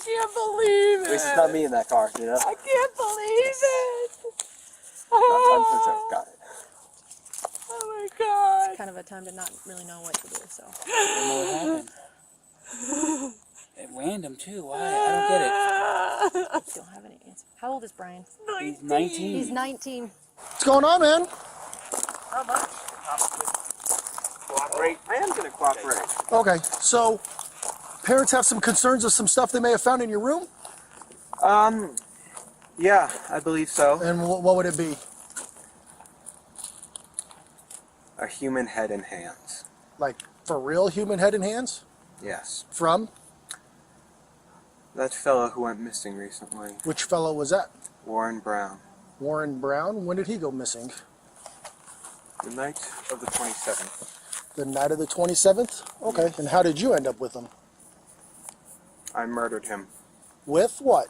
can't believe it. At least it's not me in that car, you know? I can't believe it. I'm got it. Oh my God. It's kind of a time to not really know what to do, so. I don't know what happened. At random, too. Why? I don't get it. Don't have any answer. How old is Brian? He's 19. He's 19. What's going on, man? How much? Cooperate. I am going to cooperate. Okay, so parents have some concerns of some stuff they may have found in your room? Yeah, I believe so. And what would it be? A human head and hands. Like, for real human head and hands? Yes. From? That fellow who went missing recently. Which fellow was that? Warren Brown. Warren Brown? When did he go missing? The night of the 27th. The night of the 27th? Okay, and how did you end up with him? I murdered him. With what?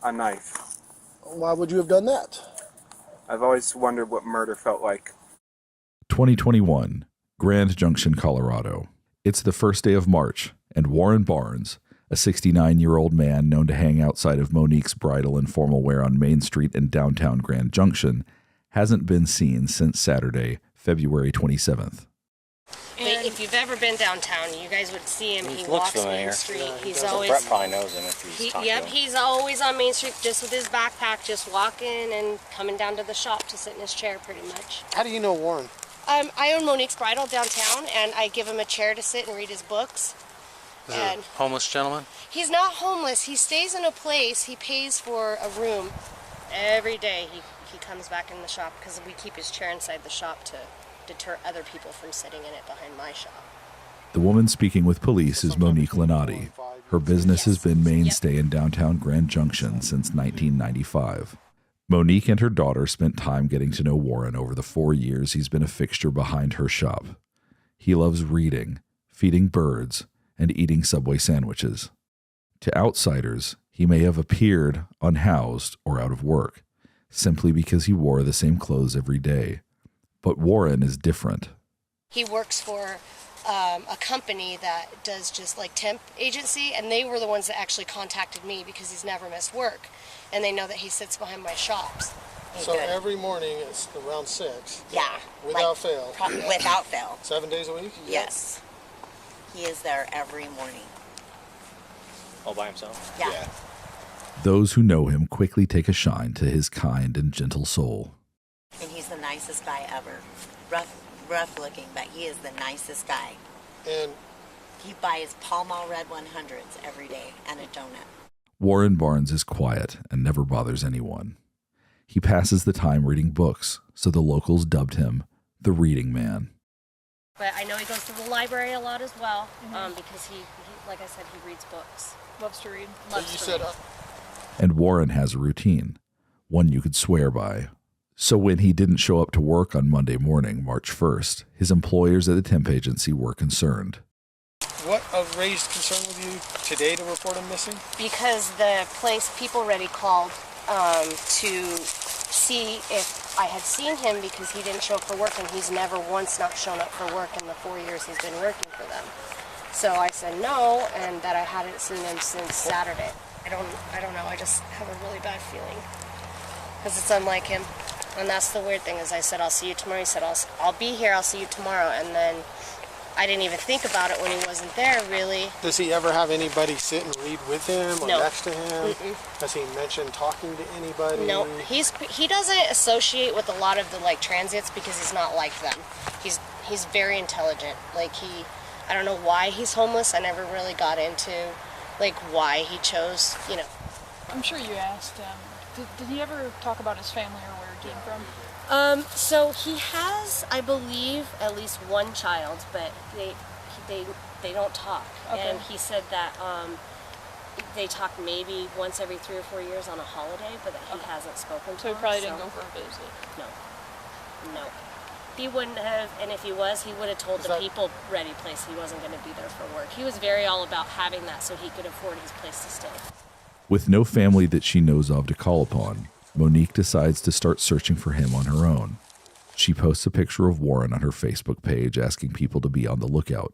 A knife. Why would you have done that? I've always wondered what murder felt like. 2021, Grand Junction, Colorado. It's the first day of March, and Warren Barnes, a 69-year-old man known to hang outside of Monique's Bridal and Formal Wear on Main Street in downtown Grand Junction, hasn't been seen since Saturday, February 27th. But if you've ever been downtown, you guys would see him. He looks walks familiar. Main Street. He's Brett always probably knows him if he's talking to him. he's always on Main Street, just with his backpack, just walking and coming down to the shop to sit in his chair, pretty much. How do you know Warren? I own Monique's Bridal downtown, and I give him a chair to sit and read his books. Is it a homeless gentleman? He's not homeless. He stays in a place. He pays for a room every day. He comes back in the shop because we keep his chair inside the shop to deter other people from sitting in it behind my shop. The woman speaking with police is Monique Lenati. Her business has been mainstay in downtown Grand Junction since 1995. Monique and her daughter spent time getting to know Warren over the 4 years he's been a fixture behind her shop. He loves reading, feeding birds, and eating Subway sandwiches. To outsiders, he may have appeared unhoused or out of work, simply because he wore the same clothes every day. But Warren is different. He works for a company that does just like temp agency, and they were the ones that actually contacted me because he's never missed work, and they know that he sits behind my shops. So every morning it's around 6? Yeah. Without fail? Without fail. 7 days a week? Yes. He is there every morning. All by himself? Yeah. Those who know him quickly take a shine to his kind and gentle soul. And he's the nicest guy ever. Rough looking, but he is the nicest guy. And he buys Pall Mall Red 100s every day and a donut. Warren Barnes is quiet and never bothers anyone. He passes the time reading books, so the locals dubbed him the Reading Man. But I know he goes to the library a lot as well, because he, like I said, he reads books. Loves to read. And Warren has a routine, one you could swear by. So when he didn't show up to work on Monday morning, March 1st, his employers at the temp agency were concerned. what raised concern with you today to report him missing? Because the place People Ready called to see if I had seen him because he didn't show up for work, and he's never once not shown up for work in the 4 years he's been working for them. So I said no, and that I hadn't seen him since Saturday. I don't know, I just have a really bad feeling because it's unlike him. And that's the weird thing is I said, I'll see you tomorrow. He said, I'll be here, I'll see you tomorrow. And then I didn't even think about it when he wasn't there, really. Does he ever have anybody sit and read with him or No. next to him? Mm-mm. Has he mentioned talking to anybody? No, he doesn't associate with a lot of the transients because he's not like them. He's very intelligent. I don't know why he's homeless. I never really got into why he chose, I'm sure you asked him. Did he ever talk about his family or where he came from? So he has, I believe, at least one child, but they don't talk. Okay. And he said that they talk maybe once every 3 or 4 years on a holiday, but that he hasn't spoken to So he him, probably didn't go for a visit. No. He wouldn't have, and if he was, he would have told the People Ready place he wasn't going to be there for work. He was very all about having that so he could afford his place to stay. With no family that she knows of to call upon, Monique decides to start searching for him on her own. She posts a picture of Warren on her Facebook page asking people to be on the lookout.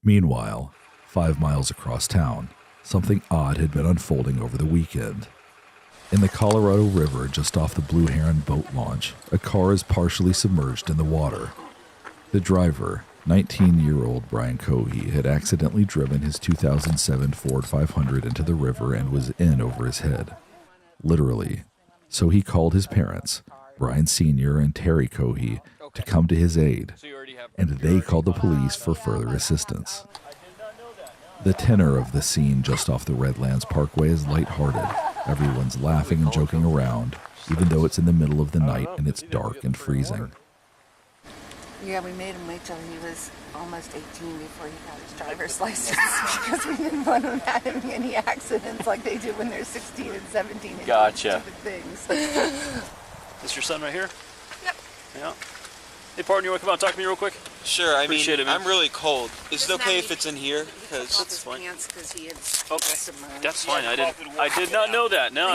Meanwhile, 5 miles across town, Something odd had been unfolding over the weekend. In the Colorado River just off the Blue Heron boat launch, a car is partially submerged in the water. The driver, 19-year-old Brian Cohee, had accidentally driven his 2007 Ford 500 into the river and was in over his head. Literally. So he called his parents, Brian Sr. and Terry Cohee, to come to his aid, and they called the police for further assistance. The tenor of the scene just off the Redlands Parkway is lighthearted. Everyone's laughing and joking around, even though it's in the middle of the night and it's dark and freezing. Yeah, we made him wait till he was almost 18 before he got his driver's license because we didn't want him having any accidents like they do when they're 16 and 17 and Gotcha. doing stupid things. This your son right here? Yep. Yeah. Hey, partner, you want to come out and talk to me real quick? Sure. Appreciate it, man. I'm really cold. Is it okay if it's in here? Because that's fine. He had Okay. That's fine. I did not know that. No,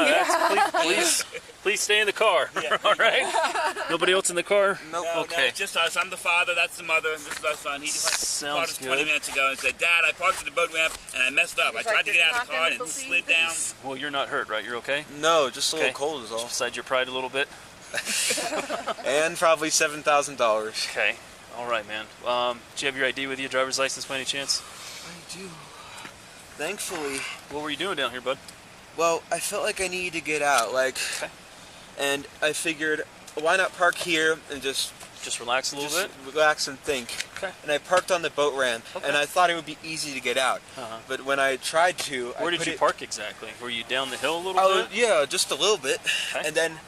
please stay in the car. All right. Nobody else in the car? Nope. No, Okay. it's just us. I'm the father. That's the mother. And this is our son. He just called us 20 good. minutes ago and said, "Dad, I parked at the boat ramp and I messed up. I tried to get out of the car and it slid down." Well, you're not hurt, right? You're okay? No, just a little Okay. cold is all. Just beside your pride a little bit. And probably $7,000. Okay. All right, man. Do you have your ID with you, driver's license by any chance? I do. Thankfully. What were you doing down here, bud? Well, I felt like I needed to get out, Okay. and I figured, why not park here and just relax a little bit? relax and think. Okay. And I parked on the boat ramp, Okay. and I thought it would be easy to get out. Uh-huh. But when I tried to, Where did you park exactly? Were you down the hill a little bit? Yeah, just a little bit. Okay. And then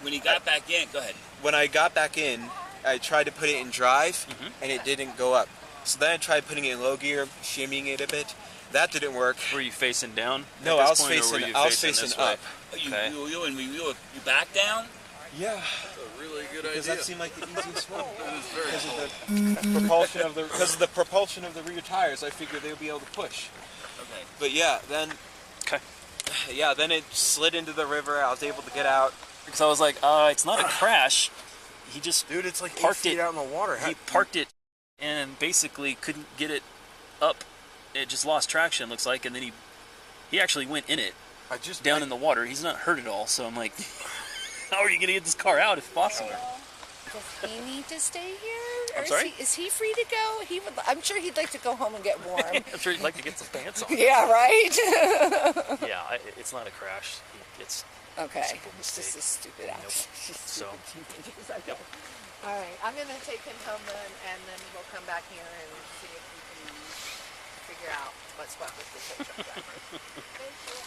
When he got back in, go ahead. when I got back in, I tried to put it in drive, and it didn't go up. So then I tried putting it in low gear, shimmying it a bit. That didn't work. Were you facing down? No, at I this was point, or facing. were you I was facing facing this way? up. Okay. You back down? Yeah. That's a really good Because idea. that seemed like the easiest one. That is very Because of the propulsion of the rear tires, I figured they would be able to push. Okay. But yeah, then. Okay. Yeah, then it slid into the river. I was able to get out. Because I was like, it's not a crash. He just Dude, it's like 8 parked feet it out in the water. He parked it and basically couldn't get it up. It just lost traction, looks like, and then he actually went in it down in the water. He's not hurt at all, so I'm like, how are you going to get this car out if possible? Does he need to stay here? Or I'm sorry? Is he free to go? I'm sure he'd like to go home and get warm. I'm sure he'd like to get some pants on. Yeah, right? Yeah, it's not a crash. It's Okay. simple It's mistake. just a stupid Nope. accident. So, Yep. All right, I'm going to take him home then, and then we'll come back here and see if we can figure out what's what with the tow truck driver.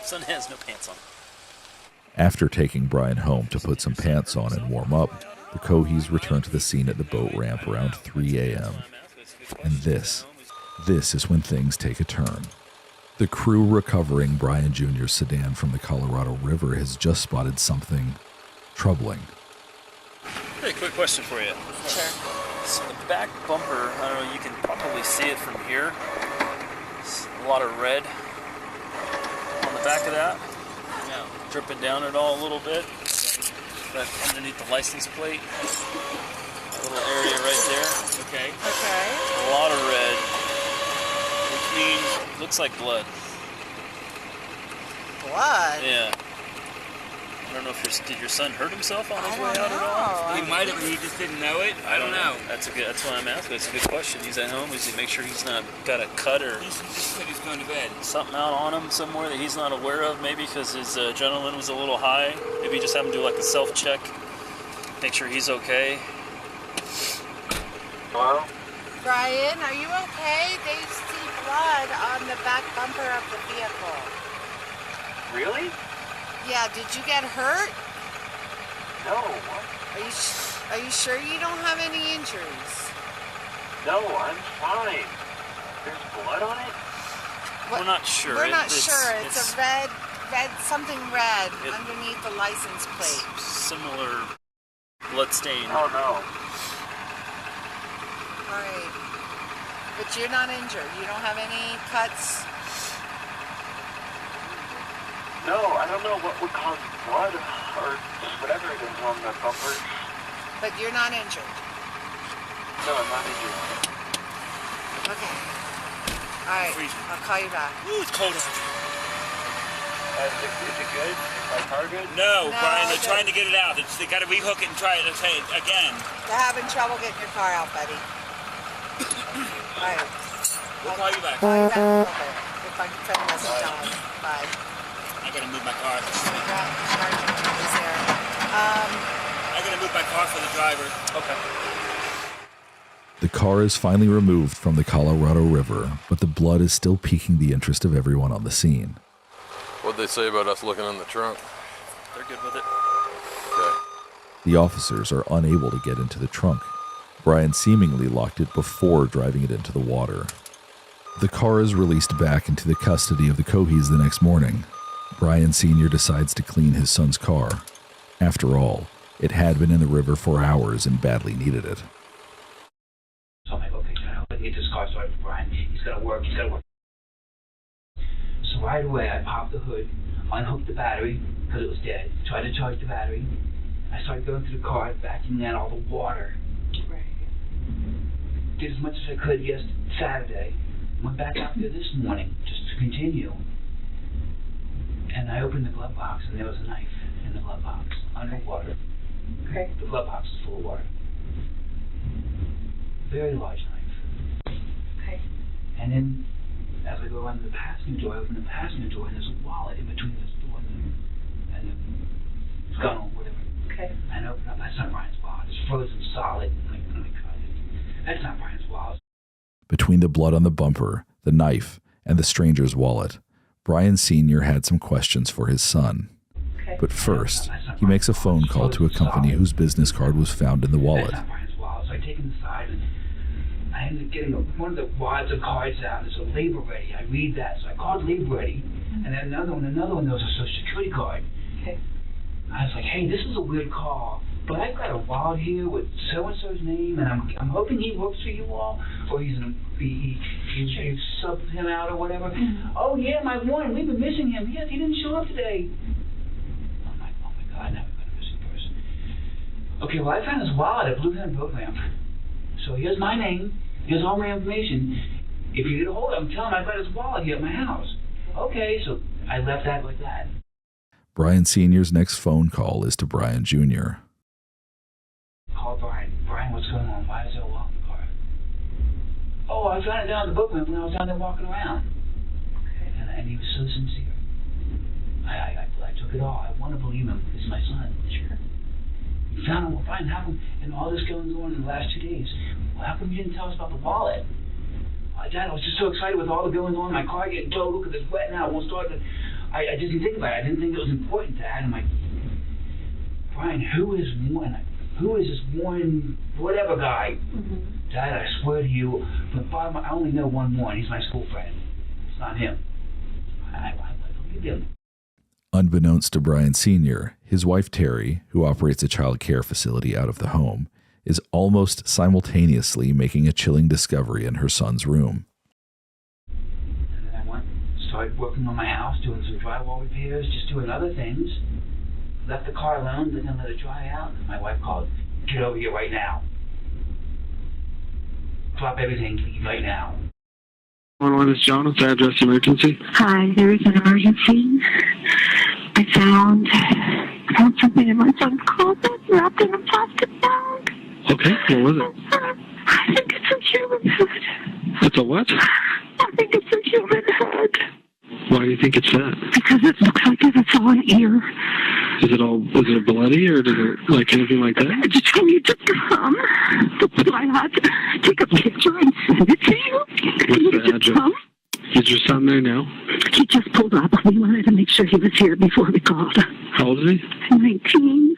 son has no pants on. After taking Brian home to put some pants on and warm up, the Cohees returned to the scene at the boat ramp around 3 a.m. And this is when things take a turn. The crew recovering Brian Jr.'s sedan from the Colorado River has just spotted something troubling. Hey, quick question for you. Sure. So the back bumper, I don't know, you can probably see it from here. It's a lot of red on the back of that. Dripping down it all a little bit. But underneath the license plate, a little area right there. Okay. Okay. A lot of red, which means looks like blood. Blood? Yeah. I don't know if did your son hurt himself on his way out at all? know. He might have, he just didn't know it. I don't know. That's why I'm asking. It's a good question. He's at home. Is he make sure he's not got a cut or He just said he's going to bed. something out on him somewhere that he's not aware of? Maybe because his adrenaline was a little high. Maybe just have him do like a self check, make sure he's okay. Hello? Brian, are you okay? They see blood on the back bumper of the vehicle. Really? Yeah, did you get hurt? No. What? Are you sure you don't have any injuries? No, I'm fine. There's blood on it? We're not sure. We're not It's sure. It's a red, something red It- underneath the license plate. similar blood stain. Oh, no. All right. But you're not injured. You don't have any cuts. No, I don't know what would cause blood or whatever it is on the bumper. But you're not injured. No, I'm not injured. Okay. Alright, Freezing. I'll call you back. Ooh, it's cold out Is it good? My car good? No, No, Brian, they're they- trying to get it out. They got to rehook it and try it again. They're having trouble getting your car out, buddy. Alright. We'll call you back. Call you back in a little bit. If I can send a message on. Bye. I got to move my car. Sergeant is there. I got to move my car for the driver. Okay. The car is finally removed from the Colorado River, but the blood is still piquing the interest of everyone on the scene. What'd they say about us looking in the trunk? They're good with it. Okay. The officers are unable to get into the trunk. Brian seemingly locked it before driving it into the water. The car is released back into the custody of the Cohees the next morning. Brian Sr. decides to clean his son's car. After all, it had been in the river for hours and badly needed it. So I'm like, okay, let me get this car started for Brian. He's got to work. So right away, I popped the hood, unhooked the battery, because it was dead, tried to charge the battery. I started going through the car, vacuuming out all the water. Right. Did as much as I could Saturday. Went back out there this morning, just to continue. And I opened the glove box, and there was a knife in the glove box, underwater. Okay. The glove box is full of water. Very large knife. Okay. And then, as I go around the passenger door, I open the passenger door, and there's a wallet in between this door and the gun or whatever. Okay. And I open up, that's not Brian's wallet. It's frozen solid. I'm like, oh my God, that's not Brian's wallet. Between the blood on the bumper, the knife, and the stranger's wallet, Brian Sr. had some questions for his son. Okay. But first, he makes a phone call to a company whose business card was found in the wallet. That's not Brian's wallet. So I take him aside, and I ended up getting one of the wads of cards out. There's a labor ready. I read that, so I called labor ready, and then another one. There was a social security card. Okay. I was like, hey, this is a weird call, but I've got a wallet here with so-and-so's name, and I'm hoping he works for you all, or you subbed him out or whatever. Oh, yeah, my one, we've been missing him. Yes, he didn't show up today. I'm like, oh, my God, now we've got a missing person. Okay, well, I found his wallet at Blue Hen Program. So here's my name, here's all my information. If you get a hold of him, tell him I've got his wallet here at my house. Okay, so I left that like that. Brian Sr.'s next phone call is to Brian Jr. Call Brian. Brian, what's going on? Why is there a wallet in the car? Oh, I found it down at the book ramp when I was down there walking around. Okay. And he was so sincere. I took it all. I want to believe him. It's my son. Sure. You found him. Well, Brian, how come, and all this going on in the last 2 days, well, how come you didn't tell us about the wallet? Dad, I was just so excited with all the going on. My car getting towed. Look, it's wet now. It won't start. I didn't think about it. I didn't think it was important, Dad. I'm like, Brian, who is this Warren, whatever guy? Mm-hmm. Dad, I swear to you, from the bottom, I only know one Warren. He's my school friend. It's not him. I believe him. Unbeknownst to Brian Sr., his wife Terry, who operates a child care facility out of the home, is almost simultaneously making a chilling discovery in her son's room. And then I started working on my house, doing some drywall repairs, just doing other things. Left the car alone, didn't let it dry out. My wife called, get over here right now. Drop everything, leave right now. 111 is John. What's the address emergency? Hi, there is an emergency. I found something in my son's closet wrapped in a plastic bag. Okay, what was it? I think it's a human head. It's a what? I think it's a human head. Why do you think it's that? Because it looks like it's all an ear. Is it bloody or does it like anything like that? I just need to come. So I had to take a picture and send it to you. What's the address? Is your son there now? He just pulled up. We wanted to make sure he was here before we called. How old is he? 19.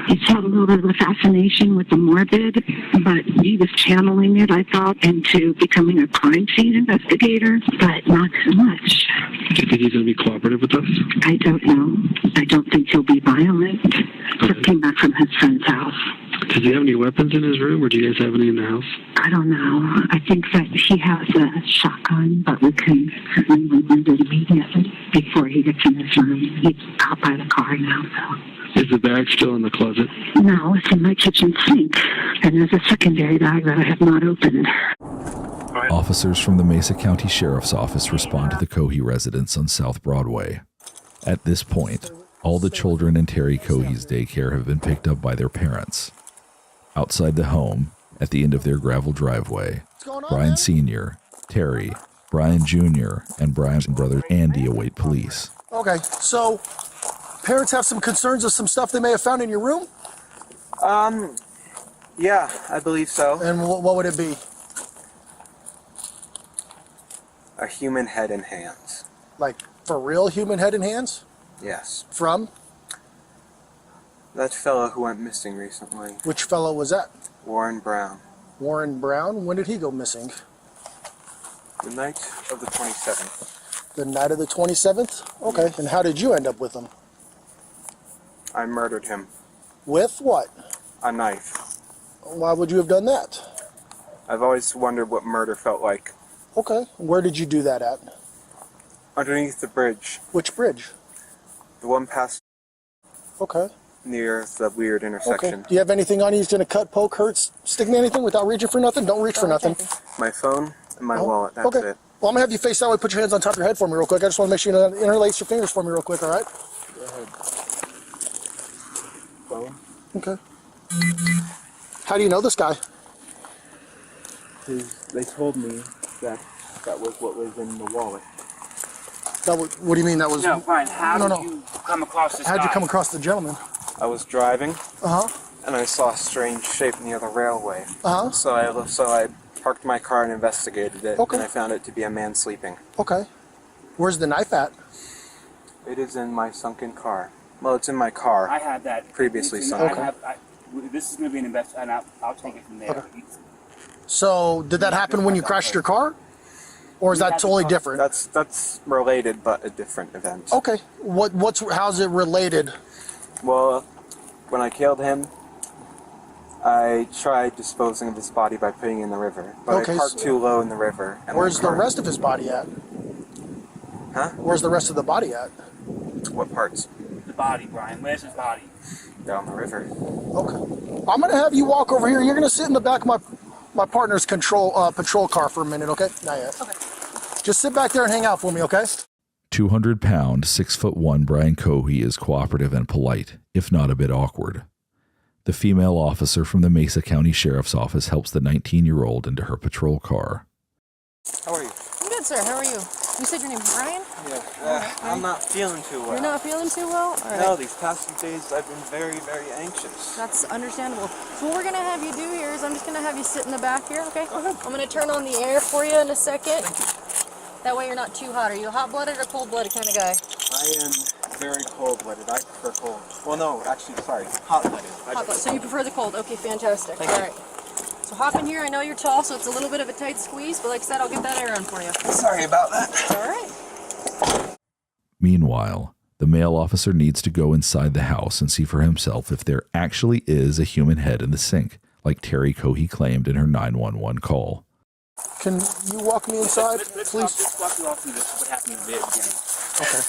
He's had a little bit of a fascination with the morbid, but he was channeling it, I thought, into becoming a crime scene investigator, but not so much. Do you think he's going to be cooperative with us? I don't know. I don't think he'll be violent. Just came back from his friend's house. Does he have any weapons in his room, or do you guys have any in the house? I don't know. I think that he has a shotgun, but we can certainly remove it immediately before he gets in his room. He's out by the car now, so. Is the bag still in the closet? No, it's in my kitchen sink. And there's a secondary bag that I have not opened. All Officers from the Mesa County Sheriff's Office respond to the Cohee residence on South Broadway. At this point, all the children in Terry Cohee's daycare have been picked up by their parents. Outside the home, at the end of their gravel driveway, Brian Sr., Terry, Brian Jr., and Brian's brother Andy await police. Okay, so parents have some concerns of some stuff they may have found in your room? Yeah, I believe so. And what would it be? A human head and hands. Like, for real human head and hands? Yes. From? That fellow who went missing recently. Which fellow was that? Warren Brown. Warren Brown? When did he go missing? The night of the 27th. The night of the 27th? Okay, and how did you end up with him? I murdered him. With what? A knife. Why would you have done that? I've always wondered what murder felt like. Okay, where did you do that at? Underneath the bridge. Which bridge? The one past Okay. near the weird intersection. Okay. Do you have anything on you? He's going to cut, poke, hurt, stick me anything without reaching for nothing? Don't reach for nothing. My phone and my wallet, that's okay. it. Well, I'm going to have you face that way. Put your hands on top of your head for me real quick. I just want to make sure you interlace your fingers for me real quick, all right? Go ahead. Phone? Okay. How do you know this guy? They told me that was what was in the wallet. What do you mean that was? No, Brian, how no, did you come across this How'd guy? you come across the gentleman? I was driving. Uh-huh. And I saw a strange shape near the railway. Uh-huh. So I parked my car and investigated it. Okay. And I found it to be a man sleeping. Okay. Where's the knife at? It is in my sunken car. Well, it's in my car. I had that previously sunken. This is going to be an invest, and I'll take it from there. Okay. So, did that happen when you crashed your car? Or is that totally different? That's related, but a different event. Okay. How's it related? Well, when I killed him, I tried disposing of his body by putting it in the river. But I parked too low in the river. And where's the rest of his body at? Huh? Where's the rest of the body at? What parts? The body, Brian. Where's his body? Down the river. Okay. I'm going to have you walk over here. You're going to sit in the back of my partner's patrol car for a minute, okay? Not yet. Okay. Just sit back there and hang out for me, okay? 200-pound, 6'1" Brian Cohee is cooperative and polite, if not a bit awkward. The female officer from the Mesa County Sheriff's Office helps the 19-year-old into her patrol car. How are you? I'm good, sir. How are you? You said your name's Brian? Yeah. I'm not feeling too well. You're not feeling too well? All right. No, these past few days I've been very, very anxious. That's understandable. So what we're going to have you do here is I'm just going to have you sit in the back here, okay? I'm going to turn on the air for you in a second. That way you're not too hot. Are you a hot-blooded or cold-blooded kind of guy? I am very cold-blooded. I prefer cold. Well, no, actually, sorry, hot-blooded. Hot-blooded. So you prefer the cold. Okay, fantastic. Thank All you. right. So hop in here. I know you're tall, so it's a little bit of a tight squeeze, but like I said, I'll get that air on for you. Sorry about that. All right. Meanwhile, the male officer needs to go inside the house and see for himself if there actually is a human head in the sink, like Terry Cohee claimed in her 911 call. Can you walk me inside, please? Let's walk you all through this, what happened in the very beginning. Okay.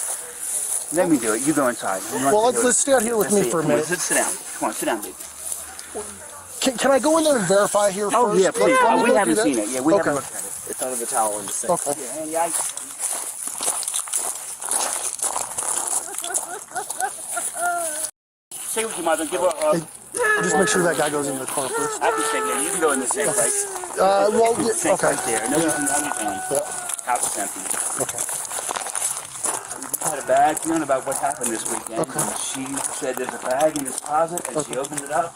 Let me do it. You go inside. Well, let's stay out here with me for a minute. Sit down. Come on, sit down, baby. Can I go in there and verify here first? Oh, yeah, please. Let me We go haven't do that. seen it. Yeah, we haven't Okay. looked at it. It's under the towel in the sink. Okay. Yeah, Stay with your mother. Give her Just make sure that guy goes in the car first. I can stay here. You can go in the sink, right? Well, The sink okay. right there. No, you can understand. House is empty. Okay. We had a bad feeling about what happened this weekend. Okay. And she said there's a bag in this closet, and she opened it up.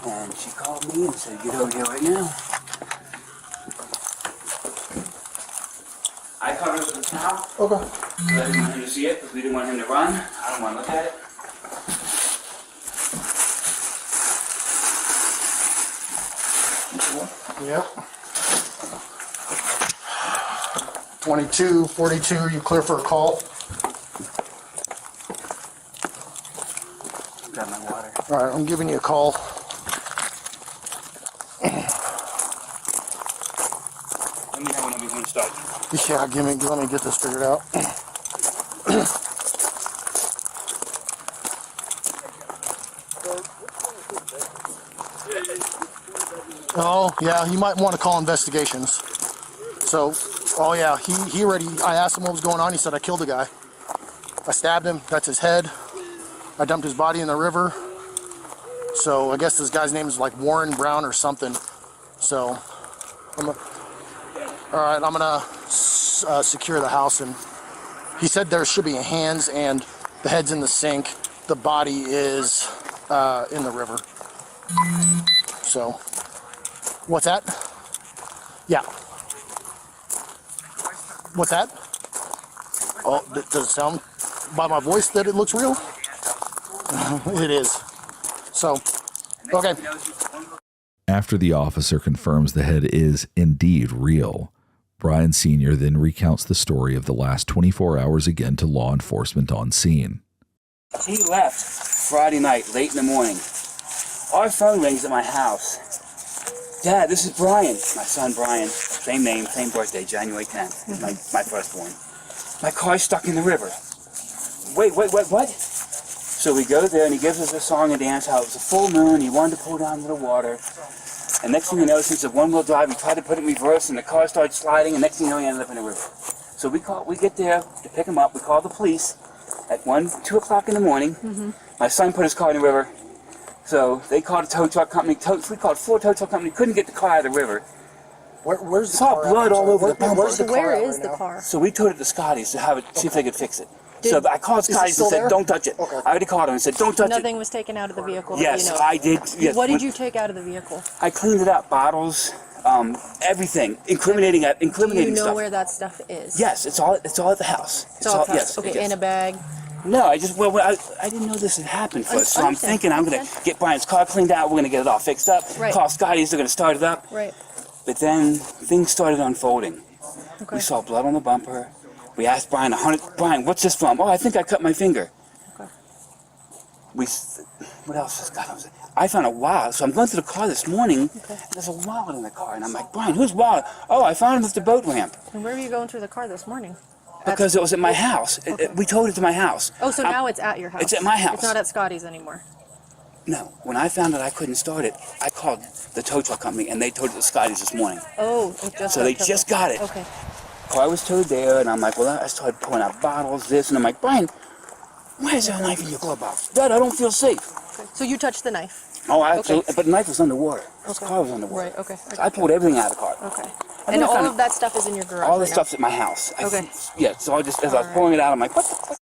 And she called me and said, get over here right now. I covered it with a towel. Okay. I didn't want him to see it because we didn't want him to run. I don't want to look at it. Yep. 22, 42, you clear for a call? Got my water. All right, I'm giving you a call. Let me know when we want to start. Yeah, let me get this figured out. Oh, yeah, you might want to call investigations. So, oh yeah, he already, I asked him what was going on. He said, I killed a guy. I stabbed him. That's his head. I dumped his body in the river. So I guess this guy's name is like Warren Brown or something. So, all right, I'm gonna secure the house. And he said there should be hands and the head's in the sink. The body is in the river. So, what's that? Yeah. What's that? Oh, does it sound by my voice that it looks real? It is. So, okay. After the officer confirms the head is indeed real, Brian Sr. then recounts the story of the last 24 hours again to law enforcement on scene. He left Friday night, late in the morning. Our phone rings at my house. Dad, this is Brian. My son Brian, same name, same birthday, January 10th, my firstborn. My car's stuck in the river. Wait, what? So we go there and he gives us a song and dance, how it was a full moon, he wanted to pull down to the water. And next thing you know, since it's a one-wheel drive, we tried to put it in reverse and the car started sliding, and next thing you know, he ended up in the river. So we get there to pick him up, we call the police at 2 o'clock in the morning. My son put his car in the river, so they called a tow truck company. We called 4 tow truck companies, couldn't get the car out of the river. Where's the car? Saw blood all over the bumper. Where is the car? So we towed it to Scotty's to have it, see if they could fix it. So I called Scotty's and said, don't touch it. Okay. I already called him and said, don't touch it. Nothing was taken out of the vehicle. Yes, you know. I did. Yes. What did you take out of the vehicle? I cleaned it up, bottles, everything, incriminating Do you know stuff. where that stuff is? Yes, it's all at the house. It's all at the house. Yes, Okay, yes. in a bag. No, I didn't know this had happened first, so I'm thinking I'm going to get Brian's car cleaned out, we're going to get it all fixed up, call Scotty's, they're going to start it up. Right. But then things started unfolding. Okay. We saw blood on the bumper. We asked Brian, Brian, what's this from? Oh, I think I cut my finger. Okay. What else has got on? I found a wallet, so I'm going through the car this morning, and there's a wallet in the car, and I'm like, Brian, whose wallet? Oh, I found it at the boat ramp. And where were you going through the car this morning? Because it was at my house. Okay. We towed it to my house. Oh, so now it's at your house. It's at my house. It's not at Scotty's anymore. No, when I found out I couldn't start it, I called the tow truck company, and they towed it to Scotty's this morning. Oh, it just so they just got it. Okay. Car was towed there, and I'm like, well, I started pulling out bottles, this, and I'm like, Brian, why is there a knife in your glove box? Dad, I don't feel safe. Okay. So you touched the knife? Oh, absolutely. But the knife was underwater. The car was underwater. Right, okay. So I pulled everything out of the car. Okay. And all of that stuff is in your garage? All the stuff's at my house. Okay. Yeah, so as I was pulling it out, I'm like, what the fuck?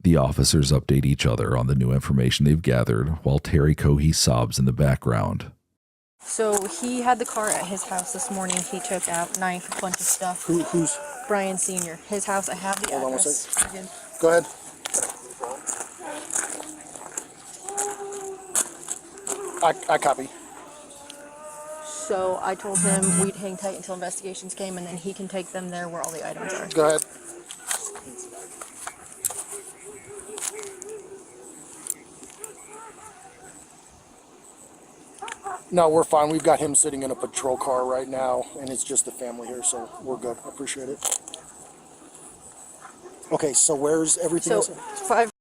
The officers update each other on the new information they've gathered while Terry Cohee sobs in the background. So he had the car at his house this morning. He took out knife, a bunch of stuff. Who's? Brian Sr. His house. I have the Hold on one address. second. Go ahead. I copy. So I told him we'd hang tight until investigations came, and then he can take them there where all the items are. Go ahead. No, we're fine. We've got him sitting in a patrol car right now, and it's just the family here, so we're good. I appreciate it. Okay, so where's everything else? 5.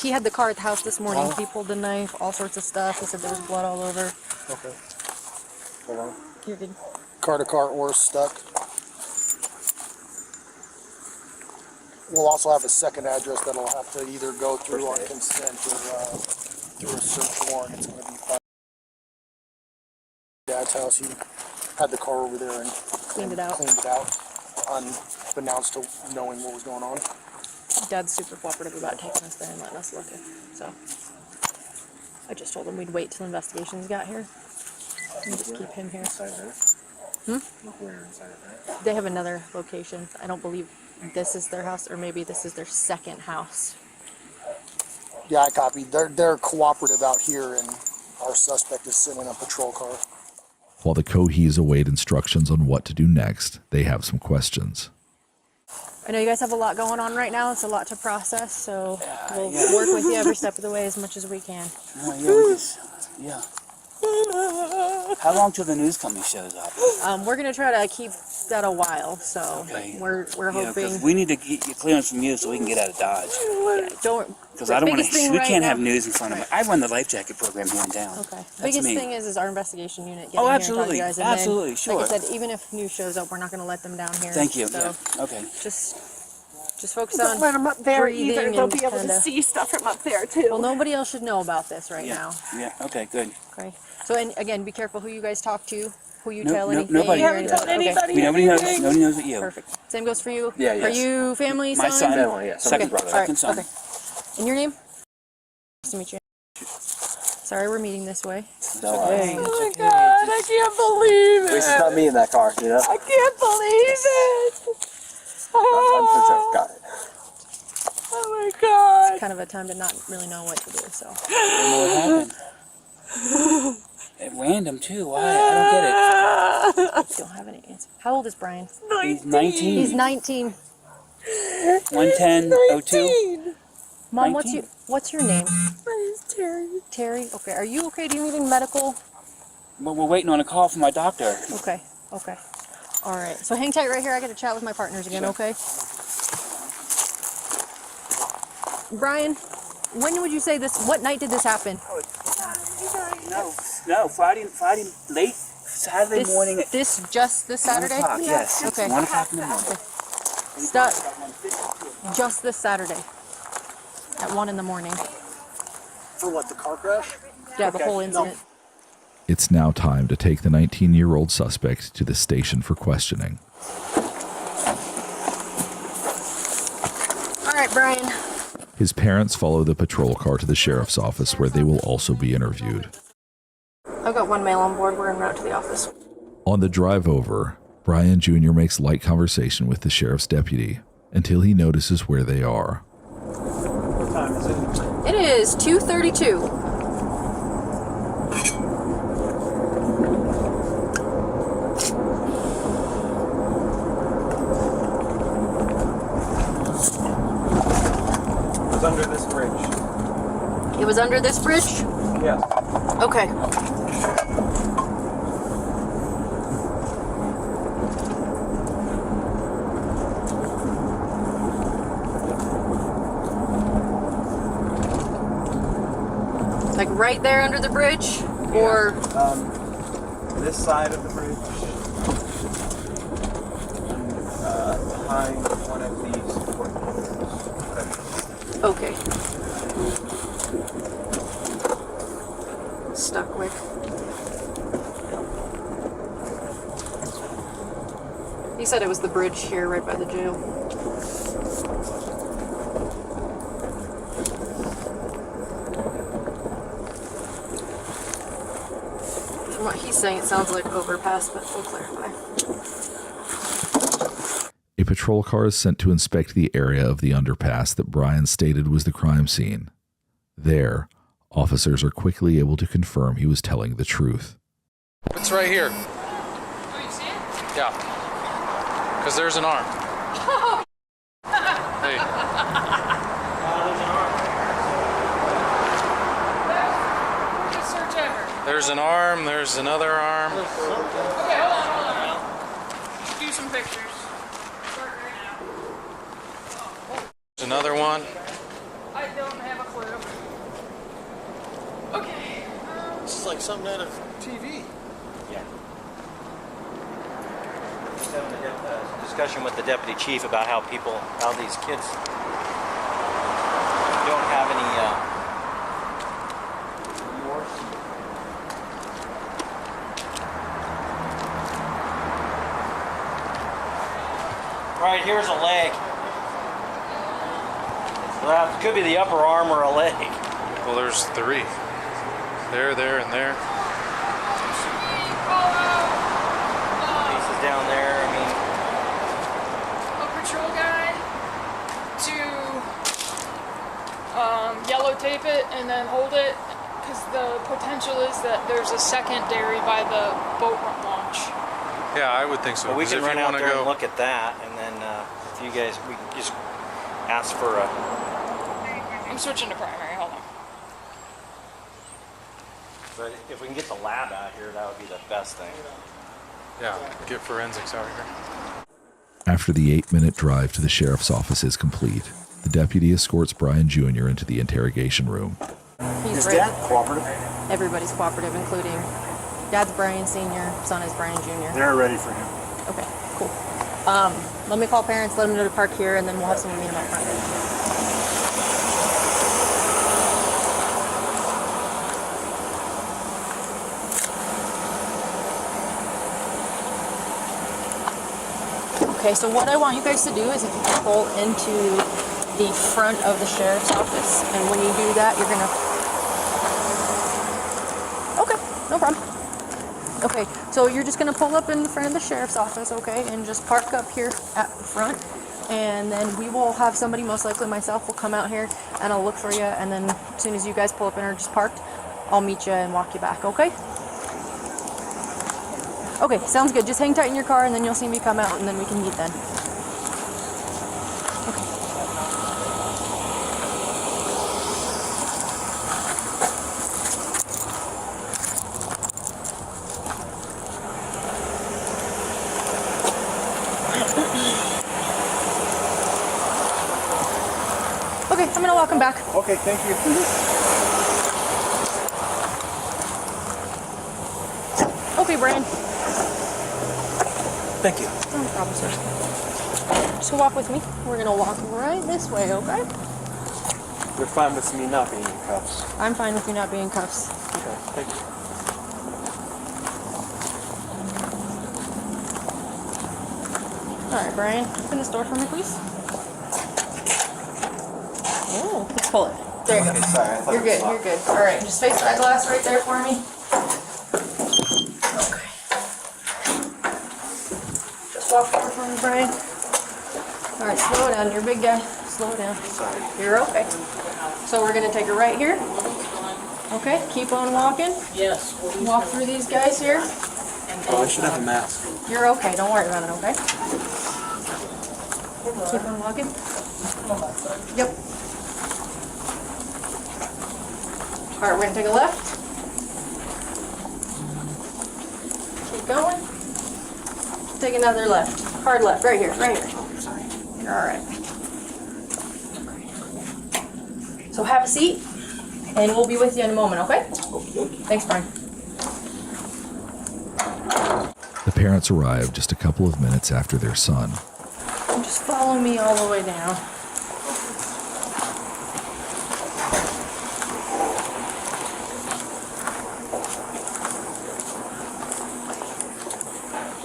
He had the car at the house this morning. He pulled the knife, all sorts of stuff. He said there was blood all over. Okay. Hold on. You're good. Car to car or stuck. We'll also have a second address that'll have to either go through on consent or through a search warrant. It's going to be fine. Dad's house. He had the car over there and cleaned it out, unbeknownst to knowing what was going on. Dad's super cooperative about taking us there and letting us look at. So I just told him we'd wait till investigations got here and just keep him here. They have another location. I don't believe this is their house, or maybe this is their second house. Yeah, I copied. They're cooperative out here, and our suspect is sitting in a patrol car. While the Cohees await instructions on what to do next, they have some questions. I know you guys have a lot going on right now. It's a lot to process, so we'll work with you every step of the way as much as we can. Yeah. How long till the news company shows up? We're going to try to keep booked out a while, so we're hoping. We need to get clearance from you so we can get out of Dodge. Yeah, don't. Because I don't want to. We can't have news in front of me. I run the life jacket program here in town. Okay. Biggest thing is our investigation unit. Oh, absolutely, here and talk to you guys, absolutely, sure. Like I said, even if news shows up, we're not going to let them down here. Thank you. So okay. Just focus Don't on let them up there breathing either. They'll and be able to kinda- see stuff from up there too. Well, nobody else should know about this right now. Yeah. Okay. Good. Okay. So, and again, be careful who you guys talk to, who you No- tell no- anything. nobody. or We haven't anything. told anybody Nobody knows- anything. Nobody knows but you. Perfect. Same goes for you. Yeah, Are yes. you family, My son. Family, Yeah. Second brother. All right. Second son. Okay. And your name? Nice to meet you. Sorry, we're meeting this way. Oh my God, I can't believe it. At least it's not me in that car, you know? I can't believe it. I'm sure Got it. Oh my God. It's kind of a time to not really know what to do, so. I don't know what happened. At random too. Why? I don't get it. Don't have any answer. How old is Brian? He's 19. He's 19. 110-02. Mom, 19. what's your name? My name's Terry. Terry. Okay. Are you okay? Do you need any medical? Well, we're waiting on a call from my doctor. Okay. Okay. All right. So hang tight right here. I got to chat with my partners again. Sure. Okay. Brian, when would you say this? What night did this happen? No. Friday late Saturday morning. This Saturday? 1 o'clock, yes. Okay. 1 o'clock in the morning. Stop. Just this Saturday. At 1 in the morning. For what, the car crash? Yeah, the whole incident. It's now time to take the 19-year-old suspect to the station for questioning. All right, Brian. His parents follow the patrol car to the sheriff's office where they will also be interviewed. I've got one male on board. We're en route to the office. On the drive over, Brian Jr. makes light conversation with the sheriff's deputy until he notices where they are. What time is it? It is 2:32. It was under this bridge. It was under this bridge? Yes. Okay. Like right there under the bridge? Or This side of the bridge. Behind one of these support poles. okay. Stuck with. He said it was the bridge here right by the jail. From what he's saying, it sounds like overpass, but we'll clarify. A patrol car is sent to inspect the area of the underpass that Brian stated was the crime scene. There, officers are quickly able to confirm he was telling the truth. It's right here. Oh, you see it? Yeah. Because there's an arm. Hey. Good search ever. There's an arm, there's another arm. Okay, hold on. Do some pictures. Start right now. There's another one. I don't have a clue. Okay. This is like something out of TV. Yeah. Just having a discussion with the deputy chief about how these kids don't have any remorse. Right, here's a leg. Well, it could be the upper arm or a leg. Well, there's three. There, and there. Pieces down there, I mean. A patrol guy to yellow tape it and then hold it, because the potential is that there's a secondary by the boat launch. Yeah, I would think so. Well, we 'cause can if run you out wanna there go, and look at that, and then if you guys, we can just ask for a. I'm switching to primary, hold on. But if we can get the lab out here, that would be the best thing. Yeah, get forensics out here. After the 8-minute drive to the sheriff's office is complete, the deputy escorts Brian Jr. into the interrogation room. Is Dad cooperative? Everybody's cooperative, including Dad's Brian Sr., son is Brian Jr. They're ready for him. Okay, cool. Let me call parents, let them know to park here, and then we'll have someone meet them up front. Okay, so what I want you guys to do is if you can pull into the front of the sheriff's office, and when you do that, you're gonna... Okay, no problem. Okay, so you're just gonna pull up in the front of the sheriff's office, okay, and just park up here at the front, and then we will have somebody, most likely myself, will come out here, and I'll look for you, and then as soon as you guys pull up and are just parked, I'll meet you and walk you back, okay? Okay, sounds good. Just hang tight in your car, and then you'll see me come out, and then we can meet then. Okay, I'm gonna walk him back. Okay, thank you. Okay, Brian. Thank you. No problem, sir. So walk with me. We're gonna walk right this way, okay? You're fine with me not being in cuffs. I'm fine with you not being in cuffs. Okay, thank you. Alright, Brian, open this door for me, please. Oh, let's pull it. There you go. Okay, sorry, I thought You're it was good, locked. you're good. Alright, just face that glass right there for me. Okay. Just walk over for me, Brian. Alright, slow it down. You're a big guy. Slow it down. Sorry. You're okay. So we're gonna take it right here. Okay, keep on walking. Yes. Walk through these guys here. Oh, I should have a mask. You're okay. Don't worry about it, okay? Keep on walking. Yep. Alright, we're gonna take a left. Keep going. Take another left. Hard left. Right here. Right here. Sorry. You're alright. So have a seat, and we'll be with you in a moment, okay? Thanks, Brian. The parents arrive just a couple of minutes after their son. Just follow me all the way down.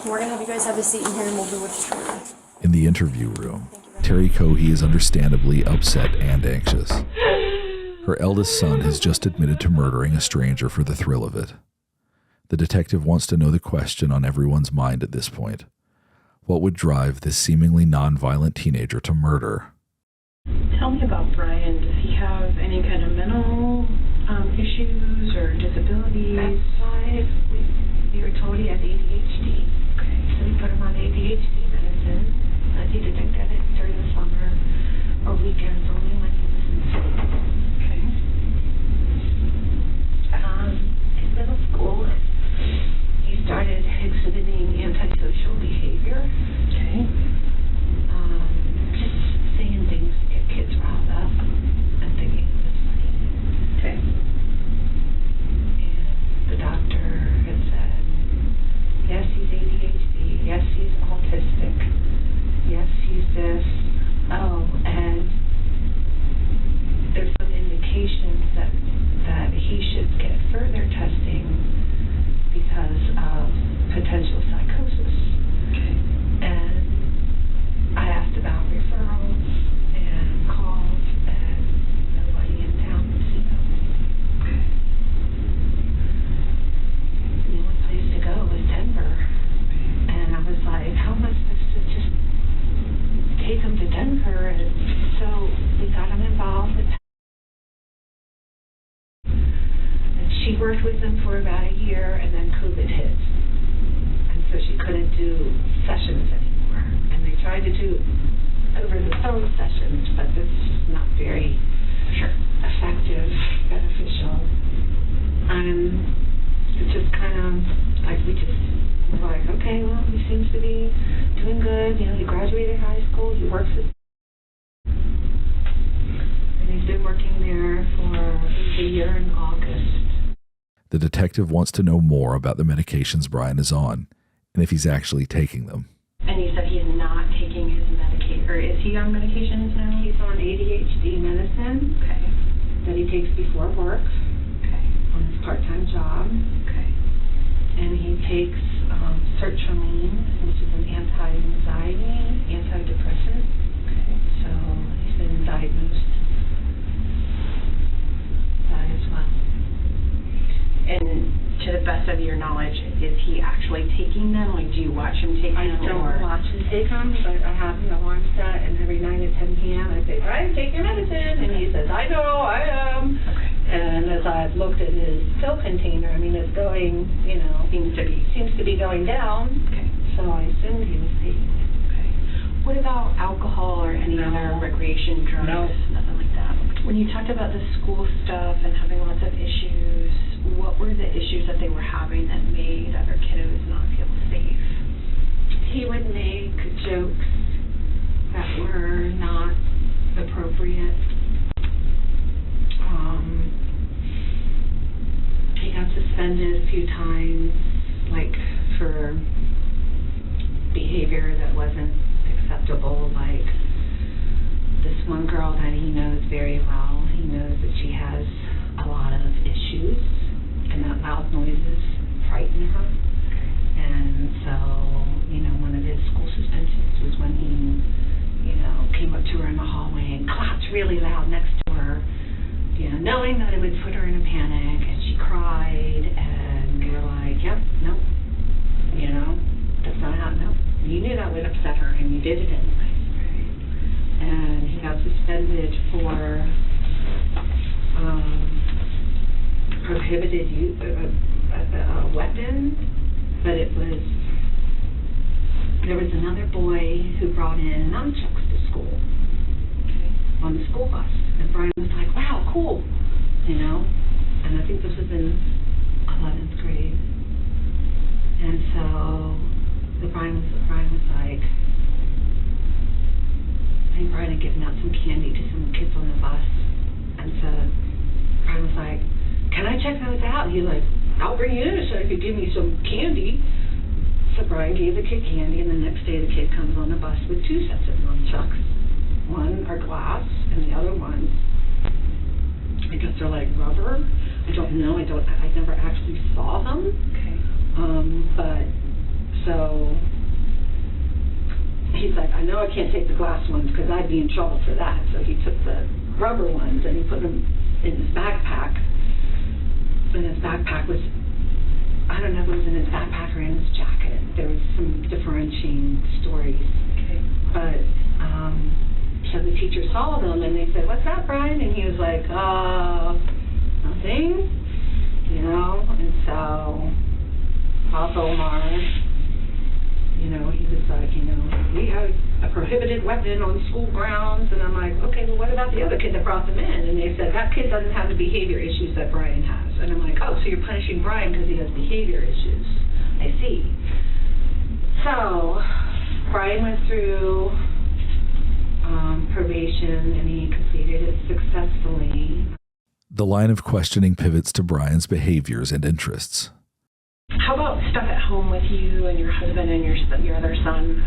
We're gonna have you guys have a seat in here, and we'll do what's true. In the interview room, Terry Cohee is understandably upset and anxious. Her eldest son has just admitted to murdering a stranger for the thrill of it. The detective wants to know the question on everyone's mind at this point. What would drive this seemingly non-violent teenager to murder? Tell me about Brian. Does he have any kind of mental issues or disabilities? That's why we were told he has ADHD. Okay. So we put him on ADHD medicine. He detected it during the summer or weekends only when he was in school. Okay. In middle school, he started exhibiting antisocial behavior. Okay. Just saying things to get kids riled up and thinking it was funny. Okay. And the doctor seems to be doing good. You know, he graduated high school. He works at, and he's been working there for a year in August. The detective wants to know more about the medications Brian is on and if he's actually taking them. And you said he's not taking his medication, or is he on medications now? He's on ADHD medicine. Okay. That he takes before work. Okay. On his part-time job. Okay. And he takes sertraline, which is an anti-anxiety, antidepressant. Okay. So he's been diagnosed that as well. And to the best of your knowledge, is he actually taking them? Like, do you watch him take them? I don't watch him take them, but I have the alarm set, and every night at 10 p.m. I say, Brian, take your medicine. And he says, I know, I am. Okay. And as I've looked at his pill container, I mean, it's going, you know, seems to be going down. Okay. So I assumed he was taking it. Okay. What about alcohol or any other recreation drugs? No. Nothing like that. When you talked about the school stuff and having lots of issues, what were the issues that they were having that made other kiddos not feel safe? He would make jokes that were not appropriate. He got suspended a few times, like for behavior that wasn't acceptable, like this one girl that he knows very well. He knows that she has a lot of issues, and that loud noises frighten her. And so, you know, one of his school suspensions was when he, you know, came up to her in the hallway and clapped really loud next to her, you know, knowing that it would put her in a panic, and she cried, and we were like, yep, no, you know, that's not how, no. You knew that would upset her, and you did it anyway. And he got suspended for prohibited use a weapon, but there was another boy who brought in nunchucks to school, okay, on the school bus, and Brian was like, wow, cool, you know, and I think this was in 11th grade, and so Brian was like, I think Brian had given out some candy to some kids on the bus, and so Brian was like, can I check those out? And he's like, I'll bring you in so you could give me some candy. So Brian gave the kid candy, and the next day the kid comes on the bus with two sets of nunchucks. One are glass, and the other ones, I guess they're like rubber. I don't know. I never actually saw them. Okay. But so he's like, I know I can't take the glass ones because I'd be in trouble for that. So he took the rubber ones and he put them in his backpack. And his backpack was, I don't know if it was in his backpack or in his jacket. There was some differentiating stories. Okay. But so the teacher saw them and they said, what's that, Brian? And he was like, nothing, you know. And so Papa Omar, you know, he was like, you know, we have a prohibited weapon on school grounds. And I'm like, okay, well, what about the other kid that brought them in? And they said, that kid doesn't have the behavior issues that Brian has. And I'm like, oh, so you're punishing Brian because he has behavior issues. I see. So Brian went through probation and he completed it successfully. The line of questioning pivots to Brian's behaviors and interests. How about stuff at home with you and your husband and your other son?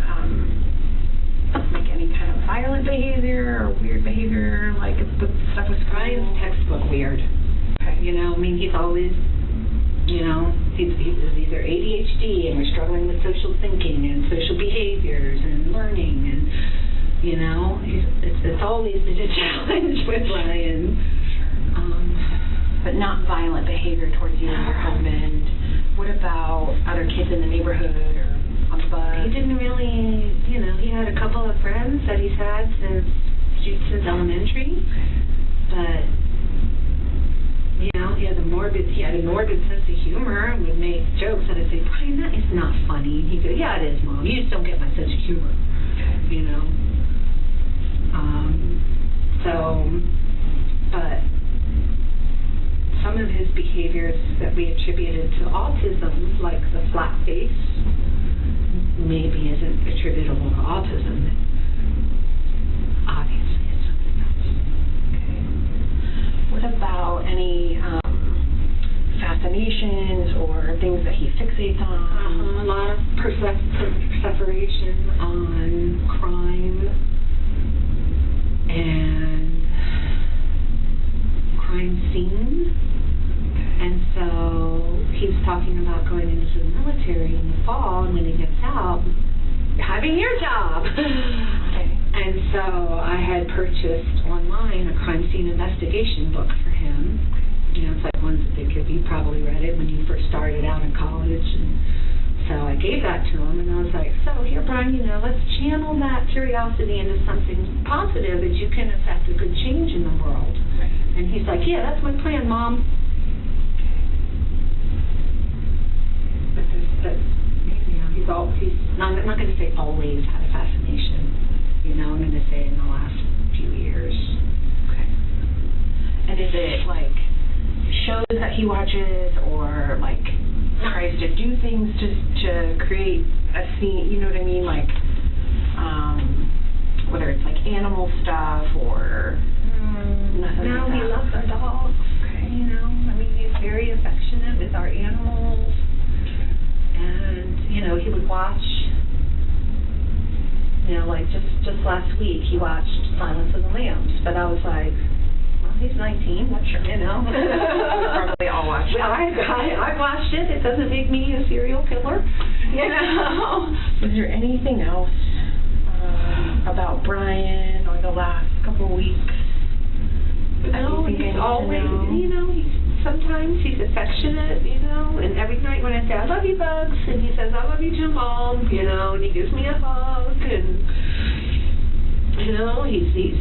Like any kind of violent behavior or weird behavior, like the stuff with Brian's textbook weird. Okay. You know, I mean, he's always, you know, he's either ADHD and we're struggling with social thinking and social behaviors and learning, and you know, it's always been a challenge with Brian. But not violent behavior towards you and your husband. What about other kids in the neighborhood or on the bus? He didn't really, you know, he had a couple of friends that he's had since elementary, but you know, he had a morbid sense of humor and would make jokes, and I'd say, Brian, that is not funny. And he'd go, yeah, it is, Mom. You just don't get my sense of humor, you know. But some of his behaviors that we attributed to autism, like the flat face, he fixates on. A lot of perseveration on crime and crime scene. And so he's talking about going into the military in the fall, and when he gets out, having your job. And so I had purchased online a crime scene investigation book for him. You know, it's like ones that you probably read it when you first started out in college. And so I gave that to him, and I was like, so here, Brian, you know, let's channel that curiosity into something positive that you can affect a good change in the world. And he's like, yeah, that's my plan, Mom. But you know, he's not going to say always had a fascination. You know, I'm going to say in the last few years. Okay. And is it like shows that he watches, or like tries to do things to create a scene? You know what I mean? Like, whether it's like animal stuff or nothing. No, like he that. loves our dogs. Okay. You know, I mean, he's very affectionate with our animals. And, you know, he would watch, you know, like just last week he watched Silence of the Lambs. But I was like, well, he's 19, what sure, you know. We probably all watched it. I watched it. It doesn't make me a serial killer, you know. Is there anything else about Brian or the last couple of weeks? No, he's always, you know, sometimes he's affectionate, you know, and every night when I say, I love you, Bugs, and he says, I love you too, Mom, you know, and he gives me a hug, and, you know, he's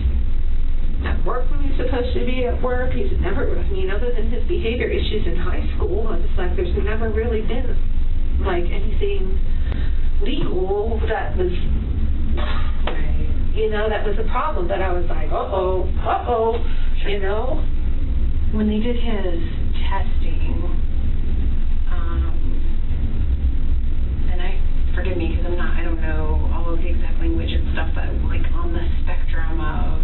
at work when he's supposed to be at work. He's never, I mean, other than his behavior issues in high school, it's like there's never really been, like, anything legal that was, you know, that was a problem, but I was like, uh-oh, you know. When they did his testing, and forgive me because I don't know all of the exact language and stuff, but like on the spectrum of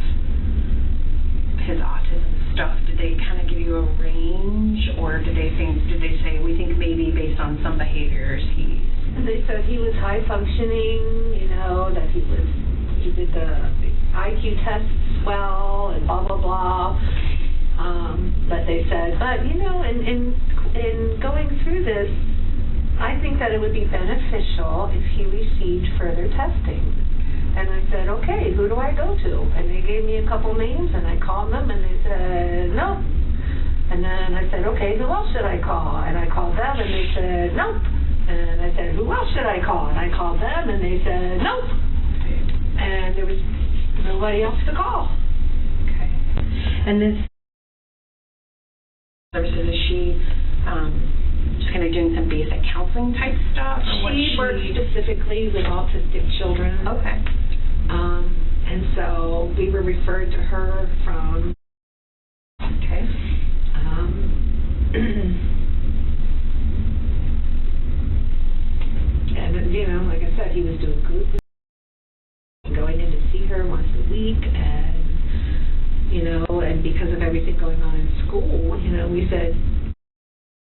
his autism stuff, did they kind of give you a range, or did they say we think maybe based on some behaviors They said he was high functioning, you know, that he did the IQ tests well and blah blah blah. But they said, but you know, in going through this, I think that it would be beneficial if he received further testing. And I said, okay, who do I go to? And they gave me a couple names, and I called them, and they said, no. And then I said, okay, who else should I call? And I called them, and they said, nope. And I said, who else should I call? And I called them, and they said, nope. And there was nobody else to call. Okay. And this services, is she just kind of doing some basic counseling type stuff? She works specifically with autistic children. Okay. And so we were referred to her from. Okay. And you know, like I said, he was doing group, going in to see her once a week, and you know, and because of everything going on in school, you know, we said,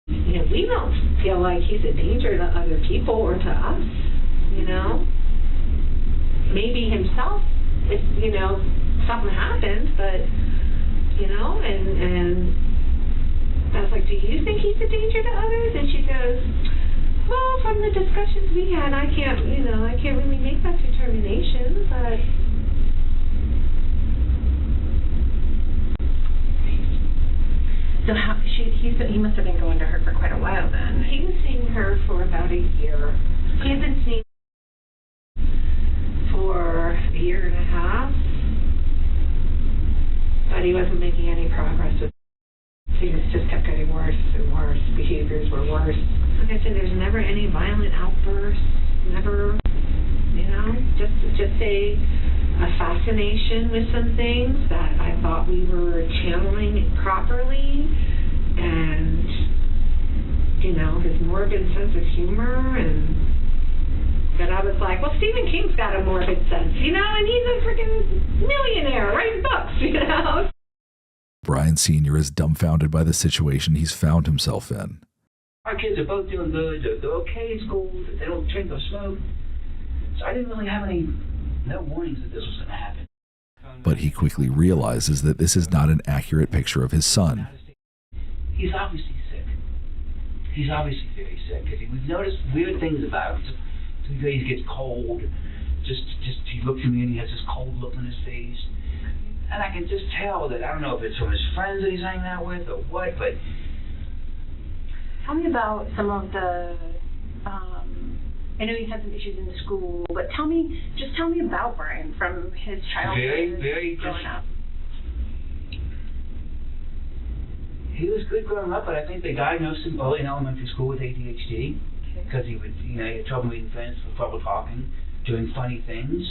you know, we don't feel like he's a danger to other people or to us, you know. Maybe himself, if, you know, something happens, but, you know, and I was like, do you think he's a danger to others? And she goes, well, from the discussions we had, I can't really make that determination, but... So he must have been going to her for quite a while then. He was seeing her for about a year. He had been seeing her for a year and a half, but he wasn't making any progress with things. Just kept getting worse and worse. Behaviors were worse. Like I said, there's never any violent outbursts. Never, you know, just a fascination with some things that I thought we were channeling properly, and you know, his morbid sense of humor, and that I was like, well, Stephen King's got a morbid sense, you know, and he's a freaking millionaire writing books, you know. Brian Sr. is dumbfounded by the situation he's found himself in. Our kids are both doing good. They're okay in school. They don't drink or smoke. So I didn't really have no warnings that this was going to happen. But he quickly realizes that this is not an accurate picture of his son. He's obviously sick. He's obviously very sick. We've noticed weird things about him. Some days he gets cold. Just he looks at me and he has this cold look on his face. And I can just tell that, I don't know if it's from his friends that he's hanging out with or what, but... Tell me about some of the, I know he's had some issues in the school, but tell me about Brian from his childhood growing up. He was good growing up, but I think they diagnosed him early in elementary school with ADHD because he would, he had trouble meeting friends, trouble talking, doing funny things.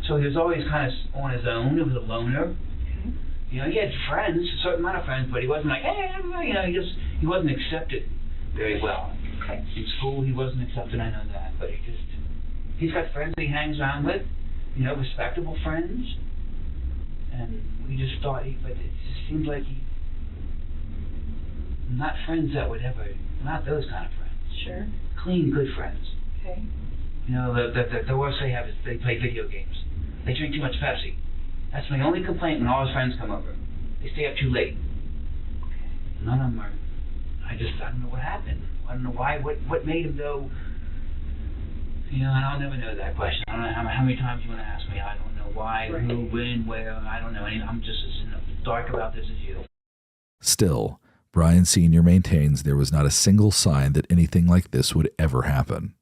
So he was always kind of on his own. He was a loner. He had friends, a certain amount of friends, but he wasn't like, hey, he wasn't accepted very well. In school, he wasn't accepted, I know that, but he's got friends that he hangs around with, respectable friends, and we just thought but it just seems like not friends that would ever, not those kind of friends. Sure. Clean, good friends. Okay. The worst they have is they play video games. They drink too much Pepsi. That's my only complaint when all his friends come over. They stay up too late. None of them are, I don't know what happened. I don't know why, what made him go, and I'll never know that question. I don't know how many times you want to ask me. I don't know why, who, when, where, I don't know. I'm just as in the dark about this as you. Still, Brian Sr. maintains there was not a single sign that anything like this would ever happen.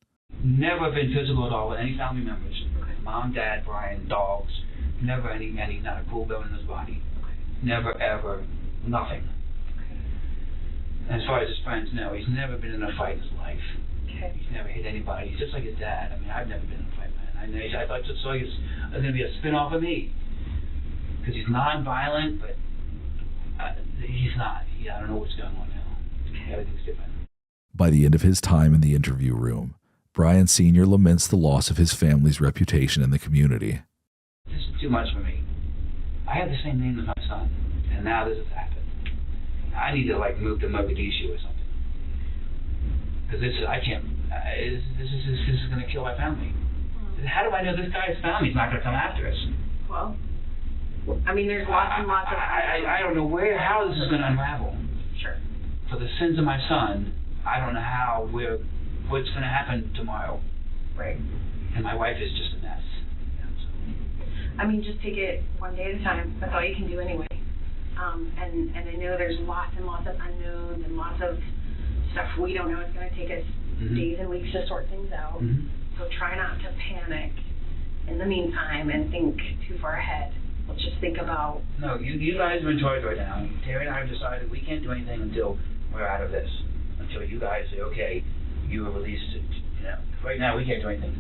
Never been physical at all with any family members. Mom, Dad, Brian, dogs. Never any not a cool bone in his body. Never, ever, nothing. And as far as his friends, no, he's never been in a fight in his life. He's never hit anybody. He's just like his dad. I've never been in a fight, man. I thought just like it's going to be a spin-off of me. Because he's non-violent, but he's not. I don't know what's going on now. Everything's different. By the end of his time in the interview room, Brian Sr. laments the loss of his family's reputation in the community. This is too much for me. I have the same name as my son, and now this has happened. I need to move to Mogadishu or something. Because I can't. This is going to kill my family. How do I know this guy's family's not going to come after us? Well, there's lots and lots of. I don't know how this is going to unravel. Sure. For the sins of my son, I don't know what's going to happen tomorrow. Right. And my wife is just a mess. Just take it one day at a time. That's all you can do anyway. And I know there's lots and lots of unknowns and lots of stuff we don't know. It's going to take us days and weeks to sort things out. So try not to panic in the meantime and think too far ahead. Let's just think about... No, you guys are in charge right now. Terry and I have decided we can't do anything until we're out of this. Until you guys say, okay, you are released. Right now we can't do anything.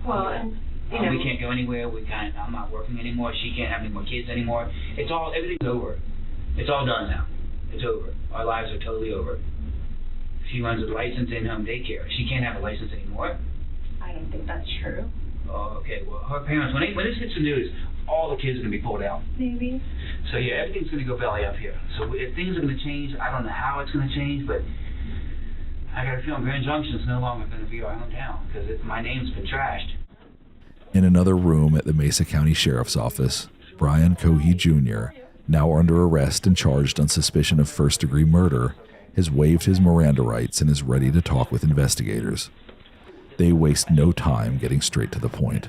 Well, we can't go anywhere. I'm not working anymore. She can't have any more kids anymore. Everything's over. It's all done now. It's over. Our lives are totally over. She runs a licensed in-home daycare. She can't have a license anymore. I don't think that's true. Oh, okay. Well, her parents, when this hits the news, all the kids are going to be pulled out. Maybe. So yeah, everything's going to go belly up here. So if things are going to change, I don't know how it's going to change, but I got a feeling Grand Junction is no longer going to be our hometown because my name's been trashed. In another room at the Mesa County Sheriff's Office, Brian Cohee Jr., now under arrest and charged on suspicion of first-degree murder, has waived his Miranda rights and is ready to talk with investigators. They waste no time getting straight to the point.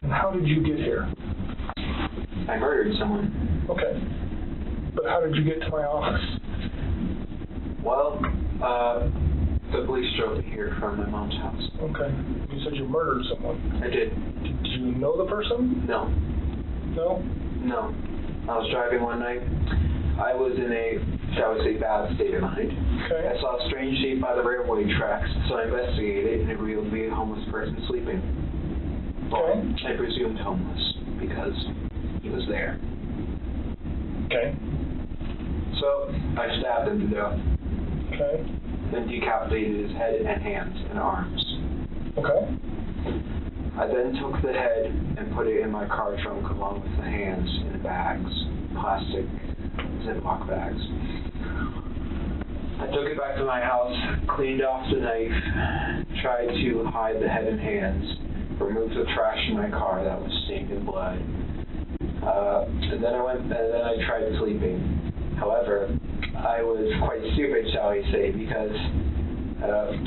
How did you get here? I murdered someone. Okay. But how did you get to my office? Well, the police drove me here from my mom's house. Okay. You said you murdered someone. I did. Did you know the person? No. No? No. I was driving one night. I was in a, shall we say, bad state of mind. Okay. I saw a strange shape by the railway tracks, so I investigated, and it revealed to be a homeless person sleeping. Well, I presumed homeless, because he was there. Okay. So, I stabbed him to death. Okay. Then decapitated his head and hands and arms. Okay. I then took the head and put it in my car trunk along with the hands in bags, plastic Ziploc bags. I took it back to my house, cleaned off the knife, tried to hide the head and hands, removed the trash in my car that was stained in blood. And then I tried sleeping. However, I was quite stupid, shall we say, because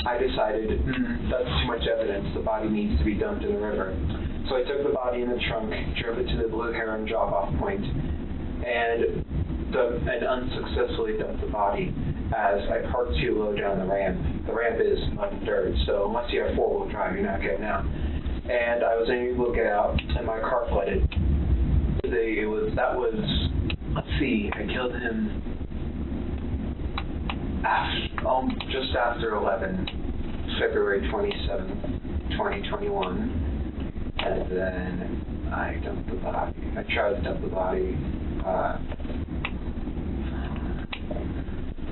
I decided that's too much evidence. The body needs to be dumped in the river. So I took the body in the trunk, drove it to the Blue Heron drop-off point, and unsuccessfly dumped the body as I parked too low down the ramp. The ramp is mud and dirt, so unless you have four-wheel drive, you're not getting out. And I was unable to get out, and my car flooded. Let's see, I killed him just after 11, February 27th, 2021. And then I dumped the body. I tried to dump the body.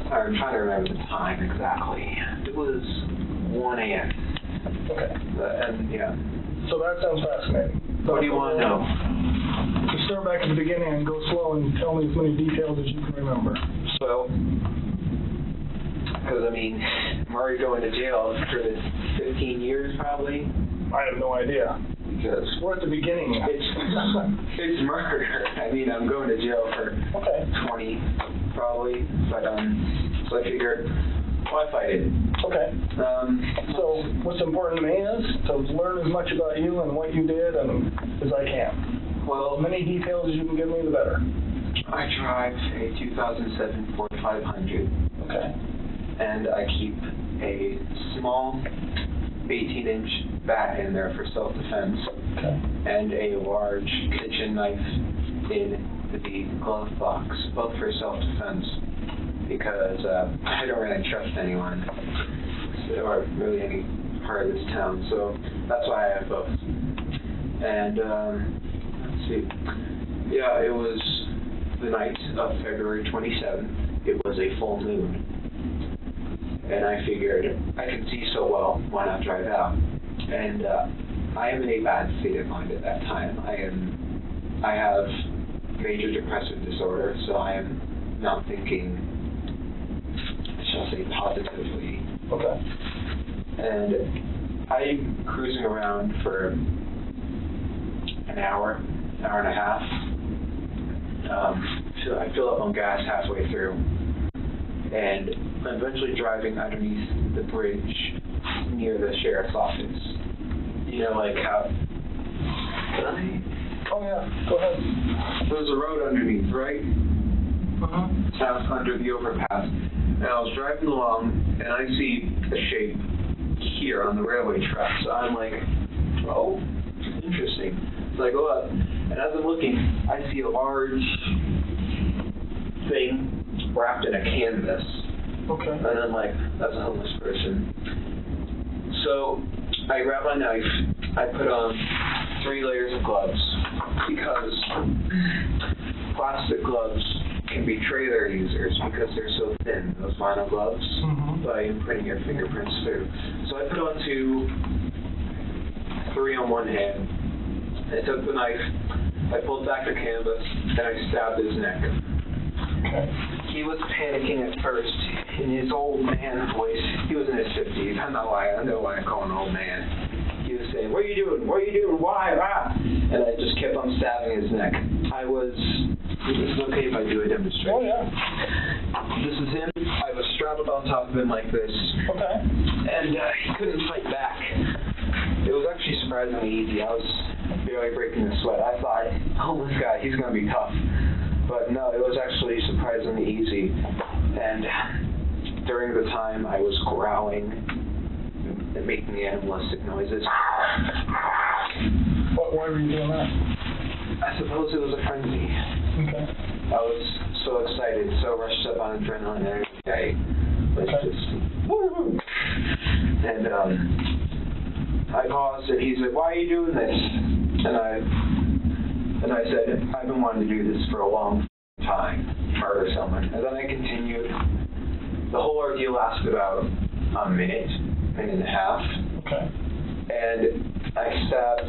I'm trying to remember the time exactly. It was 1 a.m. Okay. And yeah. So that sounds fascinating. What do you want to know? To start back at the beginning and go slow and tell me as many details as you can remember. So, because I mean, I'm already going to jail for this 15 years probably. I have no idea. Because we're at the beginning. It's murder. I mean, I'm going to jail for 20 probably, but so I figured, why fight it? Okay. So what's important to me is to learn as much about you and what you did as I can. Well, as many details as you can give me, the better. I drive a 2007 Ford 500. Okay. And I keep a small 18-inch bat in there for self-defense. Okay. And a large kitchen knife in the glove box, both for self-defense, because I don't really trust anyone, or really any part of this town, so that's why I have both. And let's see, yeah, it was the night of February 27th. It was a full moon, and I figured I can see so well, why not drive out? And I am in a bad state of mind at that time. I have major depressive disorder, so I am not thinking, shall I say, positively. Okay. And I'm cruising around for an hour and a half. So I fill up on gas halfway through, and I'm eventually driving underneath the bridge near the sheriff's office. You know, like how... Oh yeah, go ahead. There's a road underneath, right? Out under the overpass. And I was driving along, and I see a shape here on the railway track. So I'm like, oh, interesting. So I go up, and as I'm looking, I see a large thing wrapped in a canvas. Okay. And I'm like, that's a homeless person. So I grab my knife, I put on 3 layers of gloves, because plastic gloves can betray their users because they're so thin, those vinyl gloves, by putting your fingerprints through. So I put on 3 on one hand. I took the knife, I pulled back the canvas, and I stabbed his neck. Okay. He was panicking at first. In his old man voice, he was in his 50s. I know why I call him an old man. He was saying, "What are you doing? What are you doing? Why? Ah!" And I just kept on stabbing his neck. It's okay if I do a demonstration. Oh yeah. This is him. I was straddled on top of him like this. Okay. And he couldn't fight back. It was actually surprisingly easy. I was barely breaking a sweat. I thought, oh, this guy, he's going to be tough. But no, it was actually surprisingly easy. And during the time, I was growling and making animalistic noises. Why were you doing that? I suppose it was a frenzy. Okay. I was so excited, so rushed up on adrenaline every day. Let's just woo-hoo. And I paused, and he said, "Why are you doing this?" And I said, "I've been wanting to do this for a long time, murder someone." And then I continued. The whole ordeal lasted about a minute and a half. Okay. And I stabbed,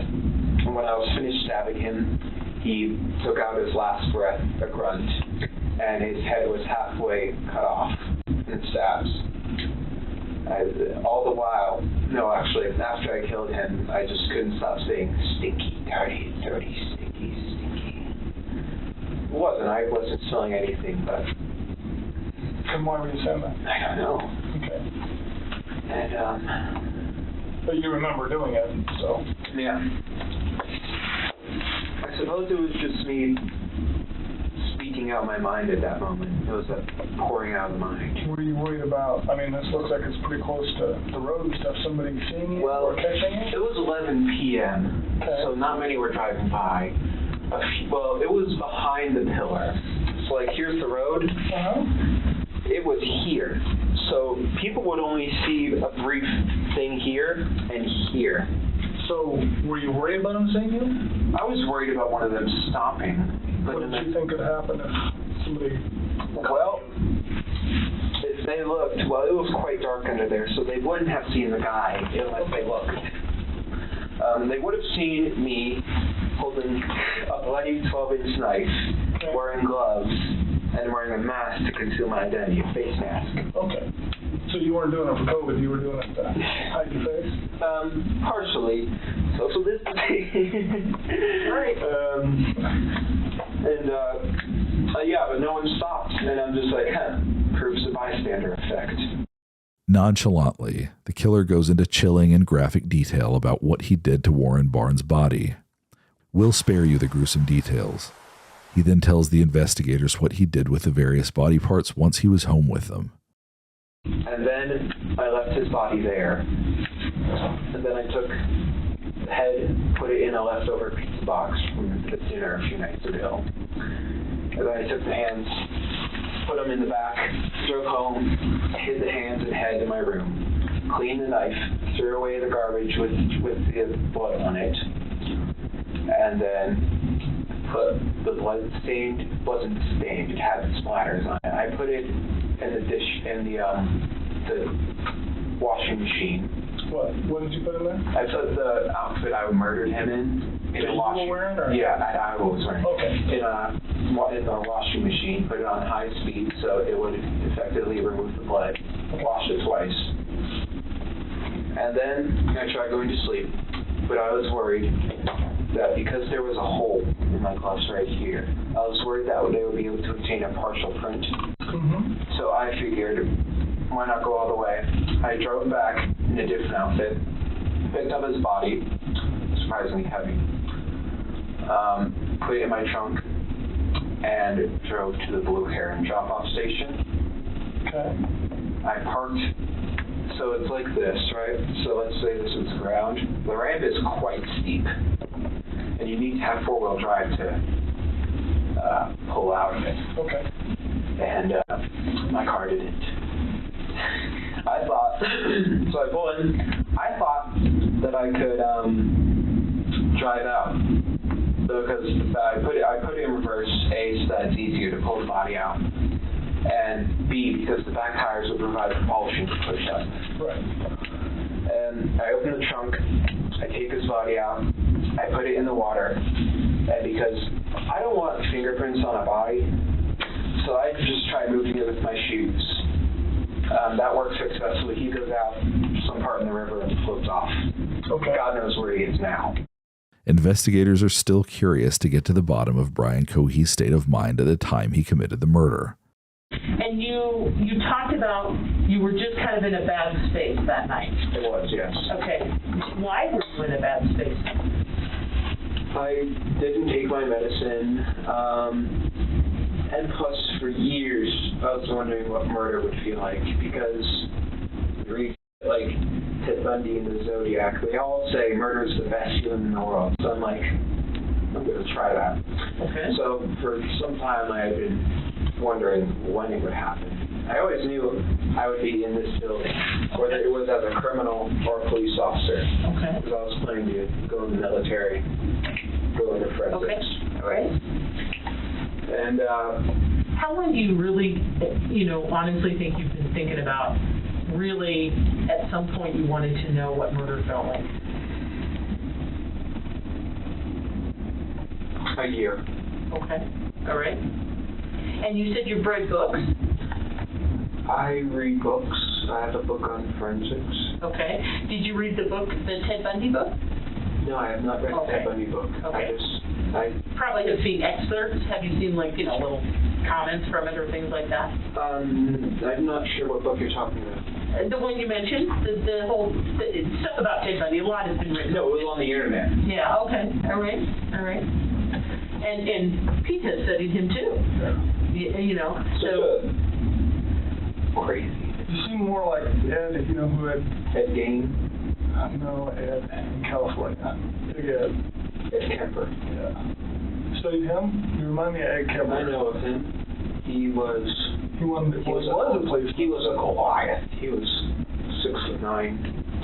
when I was finished stabbing him, he took out his last breath, a grunt, and his head was halfway cut off. and stabs. All the while, no, actually, after I killed him, I just couldn't stop saying, stinky, dirty, dirty, stinky, stinky. I wasn't smelling anything, but... And why were you saying that? I don't know. Okay. And, But you remember doing it, so... Yeah. I suppose it was just me speaking out my mind at that moment. It was a pouring out of the mind. What are you worried about? I mean, this looks like it's pretty close to the road and stuff. Somebody seeing you or catching you? It was 11 p.m., so not many were driving by. Well, it was behind the pillar. So, like, here's the road. It was here. So people would only see a brief thing here and here. So were you worried about them seeing you? I was worried about one of them stopping. What did you think could happen if somebody... Well, if they looked, well, it was quite dark under there, so they wouldn't have seen the guy unless they looked. They would have seen me holding a bloody 12-inch knife, wearing gloves, and wearing a mask to conceal my identity, a face mask. Okay. So you weren't doing it for COVID, you were doing it to hide your face? Partially. Social distancing. Right. Yeah, but no one stopped. And I'm just like, proves the bystander effect. Nonchalantly, the killer goes into chilling and graphic detail about what he did to Warren Barnes' body. We'll spare you the gruesome details. He then tells the investigators what he did with the various body parts once he was home with them. And then I left his body there. And then I took the head, put it in a leftover pizza box from the dinner a few nights ago. And then I took the hands, put them in the back, drove home, hid the hands and head in my room, cleaned the knife, threw away the garbage with the blood on it, and then put the blood stained, wasn't stained, it had splatters on it. I put it in the dish, in the washing machine. What did you put in there? I put the outfit I murdered him in the washing. Wearing, or? Yeah, I was wearing. Okay. In the washing machine, put it on high speed so it would effectively remove the blood. Washed it twice. And then I tried going to sleep, but I was worried that because there was a hole in my gloves right here, I was worried that they would be able to obtain a partial print. So I figured, why not go all the way? I drove back in a different outfit, picked up his body, surprisingly heavy, put it in my trunk, and drove to the Blue Heron drop-off station. Okay. I parked, so it's like this, right? So let's say this is the ground. The ramp is quite steep, and you need to have four-wheel drive to pull out of it. Okay. And my car didn't. I thought, so I pull in, I thought that I could drive out. Because I put it in reverse, A, so that it's easier to pull the body out, and B, because the back tires would provide propulsion to push up. Right. And I open the trunk, I take his body out, I put it in the water, and because I don't want fingerprints on a body, so I just try moving it with my shoes. That works successfully. He goes out some part in the river and floats off. Okay. God knows where he is now. Investigators are still curious to get to the bottom of Brian Cohee's state of mind at the time he committed the murder. And you talked about you were just kind of in a bad space that night. It was, yes. Okay. Why were you in a bad space? I didn't take my medicine, and plus for years I was wondering what murder would feel like, because like Ted Bundy and the Zodiac, they all say murder is the best feeling in the world. So I'm like, I'm going to try that. Okay. So for some time I had been wondering when it would happen. I always knew I would be in this building, whether it was as a criminal or a police officer. Okay. Because I was planning to go in the military, go into forensics. Okay. All right. And how long do you really, honestly think you've been thinking about really at some point you wanted to know what murder felt like? A year. Okay. All right. And you said you read books? I read books. I have a book on forensics. Okay. Did you read the book, the Ted Bundy book? No, I have not read the Ted Bundy book. Okay. I probably have seen excerpts. Have you seen, like, little comments from it or things like that? I'm not sure what book you're talking about. The one you mentioned, the whole stuff about Ted Bundy. A lot has been written. No, it was on the internet. Yeah. Okay. All right. And Pete has studied him too. Yeah. So crazy. You seem more like Ed. You know who Ed? Ed Gein. No, Ed in California. Big Ed. Ed Kemper. Yeah. Studied him? You remind me of Ed Kemper. I know of him. He was a Goliath. He was 6'9",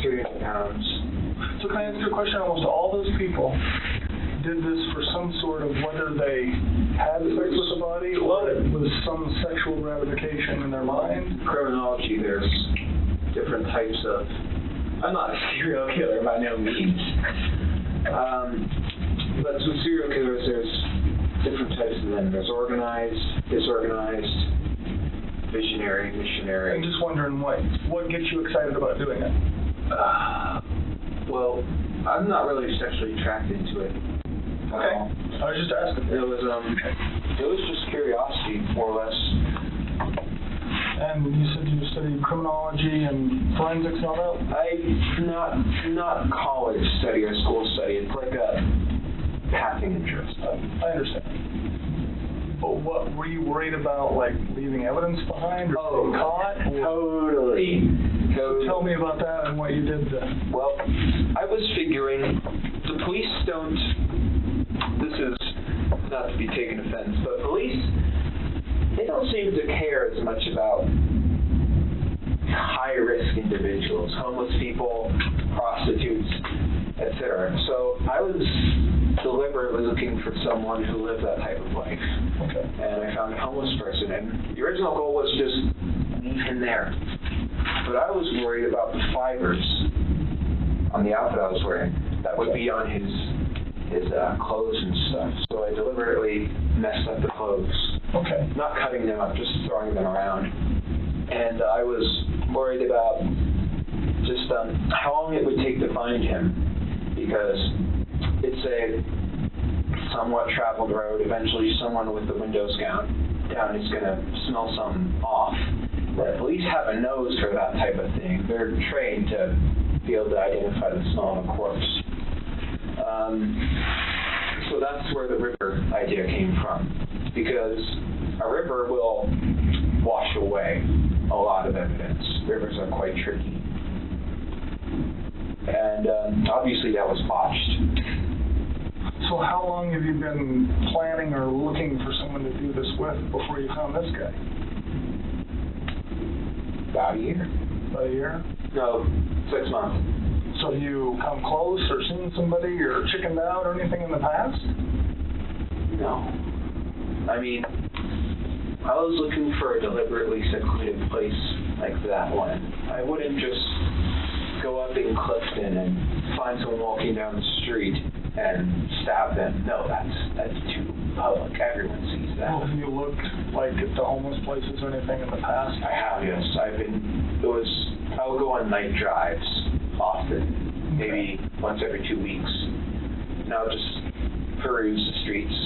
300 pounds. So can I ask you a question? Almost all those people did this for some sort of, whether they had sex with the body or it was some sexual gratification in their mind? Criminology, there's different types of... I'm not a serial killer by no means. But with serial killers, there's different types of them. There's organized, disorganized, visionary, missionary. I'm just wondering what gets you excited about doing it? Well, I'm not really sexually attracted to it. Okay. I was just asking. It was just curiosity, more or less. And you said you studied criminology and forensics and all that? Not college study or school study. It's like a passing interest. I understand. But what were you worried about, like leaving evidence behind or being caught? Totally. So tell me about that and what you did then. Well, I was figuring the police don't. This is not to be taken offense, but police, they don't seem to care as much about high-risk individuals, homeless people, prostitutes, etc. So I was deliberately looking for someone who lived that type of life. Okay. And I found a homeless person, and the original goal was just leave him there. But I was worried about the fibers on the outfit I was wearing that would be on his clothes and stuff. So I deliberately messed up the clothes. Okay. Not cutting them up, just throwing them around. And I was worried about just how long it would take to find him, because it's a somewhat traveled road. Eventually someone with the windows down is going to smell something off. The police have a nose for that type of thing. They're trained to be able to identify the smell of a corpse. So that's where the river idea came from, because a river will wash away a lot of evidence. Rivers are quite tricky. And obviously that was botched. So how long have you been planning or looking for someone to do this with before you found this guy? About a year. About a year? No, 6 months. So have you come close or seen somebody or chickened out or anything in the past? No. I mean, I was looking for a deliberately secluded place like that one. I wouldn't just go up in Clifton and find someone walking down the street and stab them. No, that's too public. Everyone sees that. Well, have you looked like at the homeless places or anything in the past? I have, yes. I would go on night drives often, maybe once every 2 weeks. And I would just peruse the streets.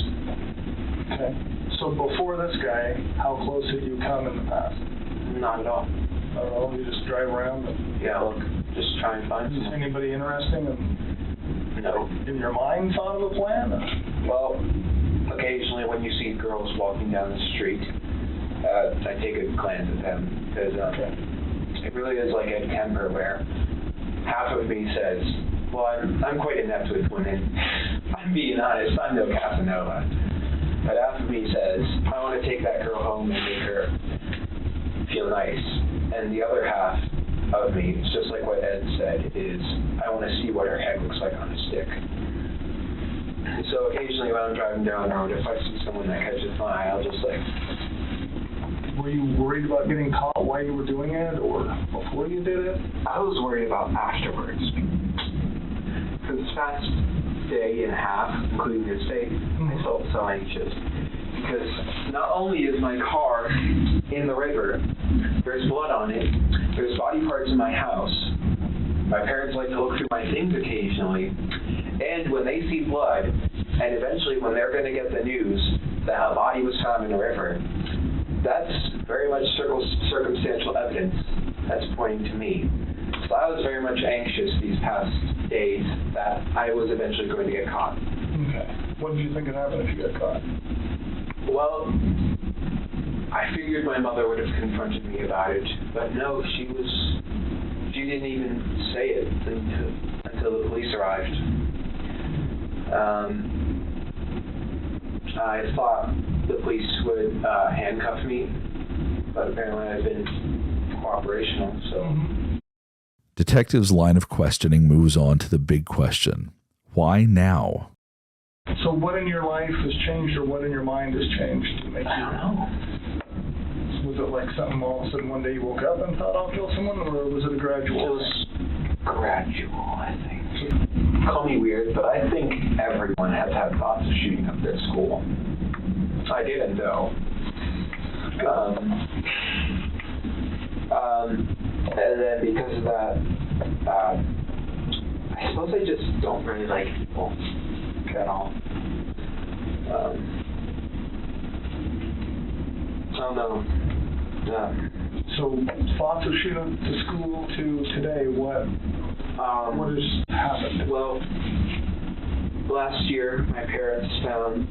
Okay. So before this guy, how close had you come in the past? Not at all. Not at all? You just drive around? Yeah, look, just try and find someone. Is anybody interesting No. in your mind thought of a plan? Well, occasionally when you see girls walking down the street, I take a glance at them, because it really is like Ed Kemper, where half of me says, well, I'm quite inept with women. I'm being honest, I'm no Casanova. But half of me says, I want to take that girl home and make her feel nice. And the other half of me, it's just like what Ed said, is I want to see what her head looks like on a stick. And so occasionally when I'm driving down the road, if I see someone that catches my eye, I'll just like... Were you worried about getting caught while you were doing it, or before you did it? I was worried about afterwards. For this past day and a half, including this day, I felt so anxious. Because not only is my car in the river, There's blood on it. There's body parts in my house. My parents like to look through my things occasionally. And when they see blood, and eventually when they're going to get the news that a body was found in the river, that's very much circumstantial evidence that's pointing to me. So I was very much anxious these past days that I was eventually going to get caught. Okay. What did you think would happen if you got caught? Well, I figured my mother would have confronted me about it, but no, she didn't even say it until the police arrived. I thought the police would handcuff me, but apparently I've been cooperational, so. Detectives' line of questioning moves on to the big question. Why now? So what in your life has changed, or what in your mind has changed to make you... I don't know. Was it like something all of a sudden one day you woke up and thought, I'll kill someone, or was it a gradual? It was gradual, I think. Call me weird, but I think everyone has had thoughts of shooting up their school. I didn't know. And then because of that, I suppose I just don't really like people at all. I don't know. So thoughts of shooting up the school to today, what has happened? Well, last year my parents found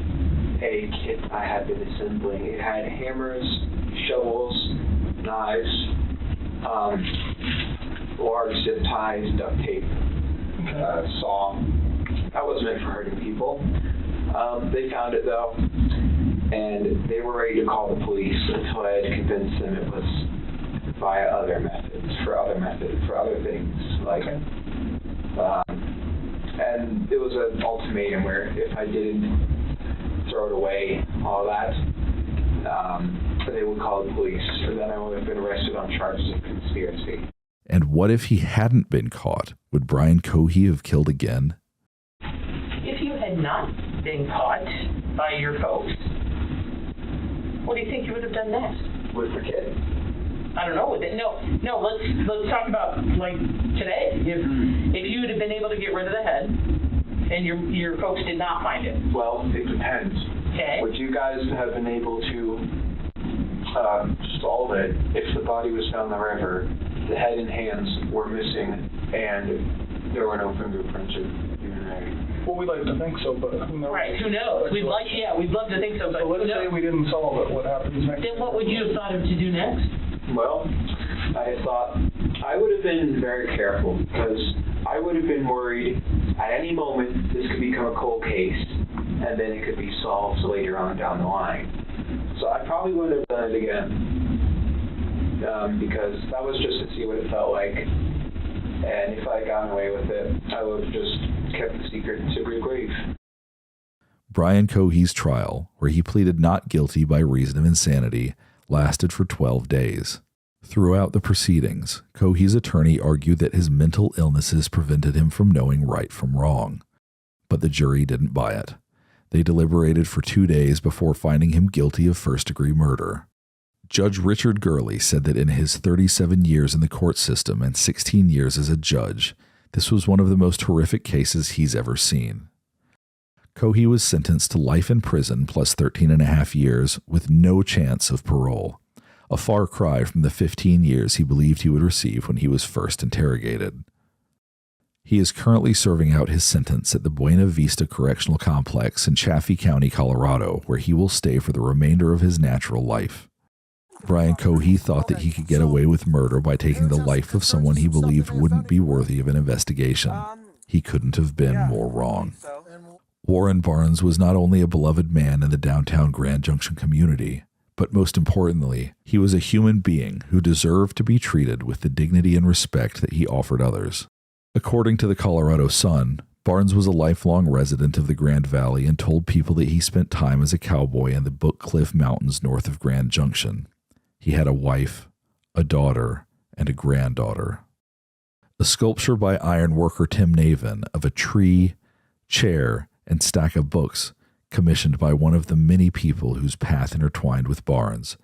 a kit I had been assembling. It had hammers, shovels, knives, large zip ties, duct tape, saw. That was meant for hurting people. They found it though, and they were ready to call the police until I had convinced them it was via other methods, for other things. Like, and it was an ultimatum where if I didn't throw it away, all that, they would call the police, or then I would have been arrested on charges of conspiracy. And what if he hadn't been caught? Would Brian Cohee have killed again? If you had not been caught by your folks, what do you think you would have done next? With the kid? I don't know. No. Let's talk about like today. If you would have been able to get rid of the head, and your folks did not find it. Well, it depends. Okay. Would you guys have been able to solve it if the body was found in the river, the head and hands were missing, and there were no fingerprints or DNA? Well, we'd like to think so, but who knows? Right, who knows? We'd love to think so, but so let's say we didn't solve it. What happens next? Then what would you have thought of to do next? Well, I thought I would have been very careful, because I would have been worried at any moment this could become a cold case, and then it could be solved later on down the line. So I probably wouldn't have done it again, because that was just to see what it felt like. And if I had gotten away with it, I would have just kept the secret to the grave. Brian Cohee's trial, where he pleaded not guilty by reason of insanity, lasted for 12 days. Throughout the proceedings, Cohee's attorney argued that his mental illnesses prevented him from knowing right from wrong. But the jury didn't buy it. They deliberated for 2 days before finding him guilty of first-degree murder. Judge Richard Gurley said that in his 37 years in the court system and 16 years as a judge, this was one of the most horrific cases he's ever seen. Cohee was sentenced to life in prison plus 13.5 years with no chance of parole, a far cry from the 15 years he believed he would receive when he was first interrogated. He is currently serving out his sentence at the Buena Vista Correctional Complex in Chaffee County, Colorado, where he will stay for the remainder of his natural life. Brian Cohee thought that he could get away with murder by taking the life of someone he believed wouldn't be worthy of an investigation. He couldn't have been more wrong. Warren Barnes was not only a beloved man in the downtown Grand Junction community, but most importantly, he was a human being who deserved to be treated with the dignity and respect that he offered others. According to the Colorado Sun, Barnes was a lifelong resident of the Grand Valley and told people that he spent time as a cowboy in the Book Cliff Mountains north of Grand Junction. He had a wife, a daughter, and a granddaughter. A sculpture by ironworker Tim Navin of a tree, chair, and stack of books, commissioned by one of the many people whose path intertwined with Barnes,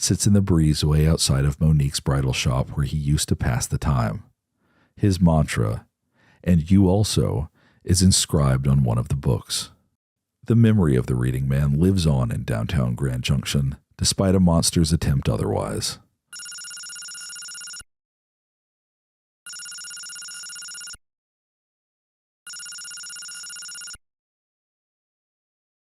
sits in the breezeway outside of Monique's bridal shop where he used to pass the time. His mantra, "And you also," is inscribed on one of the books. The memory of the reading man lives on in downtown Grand Junction, despite a monster's attempt otherwise.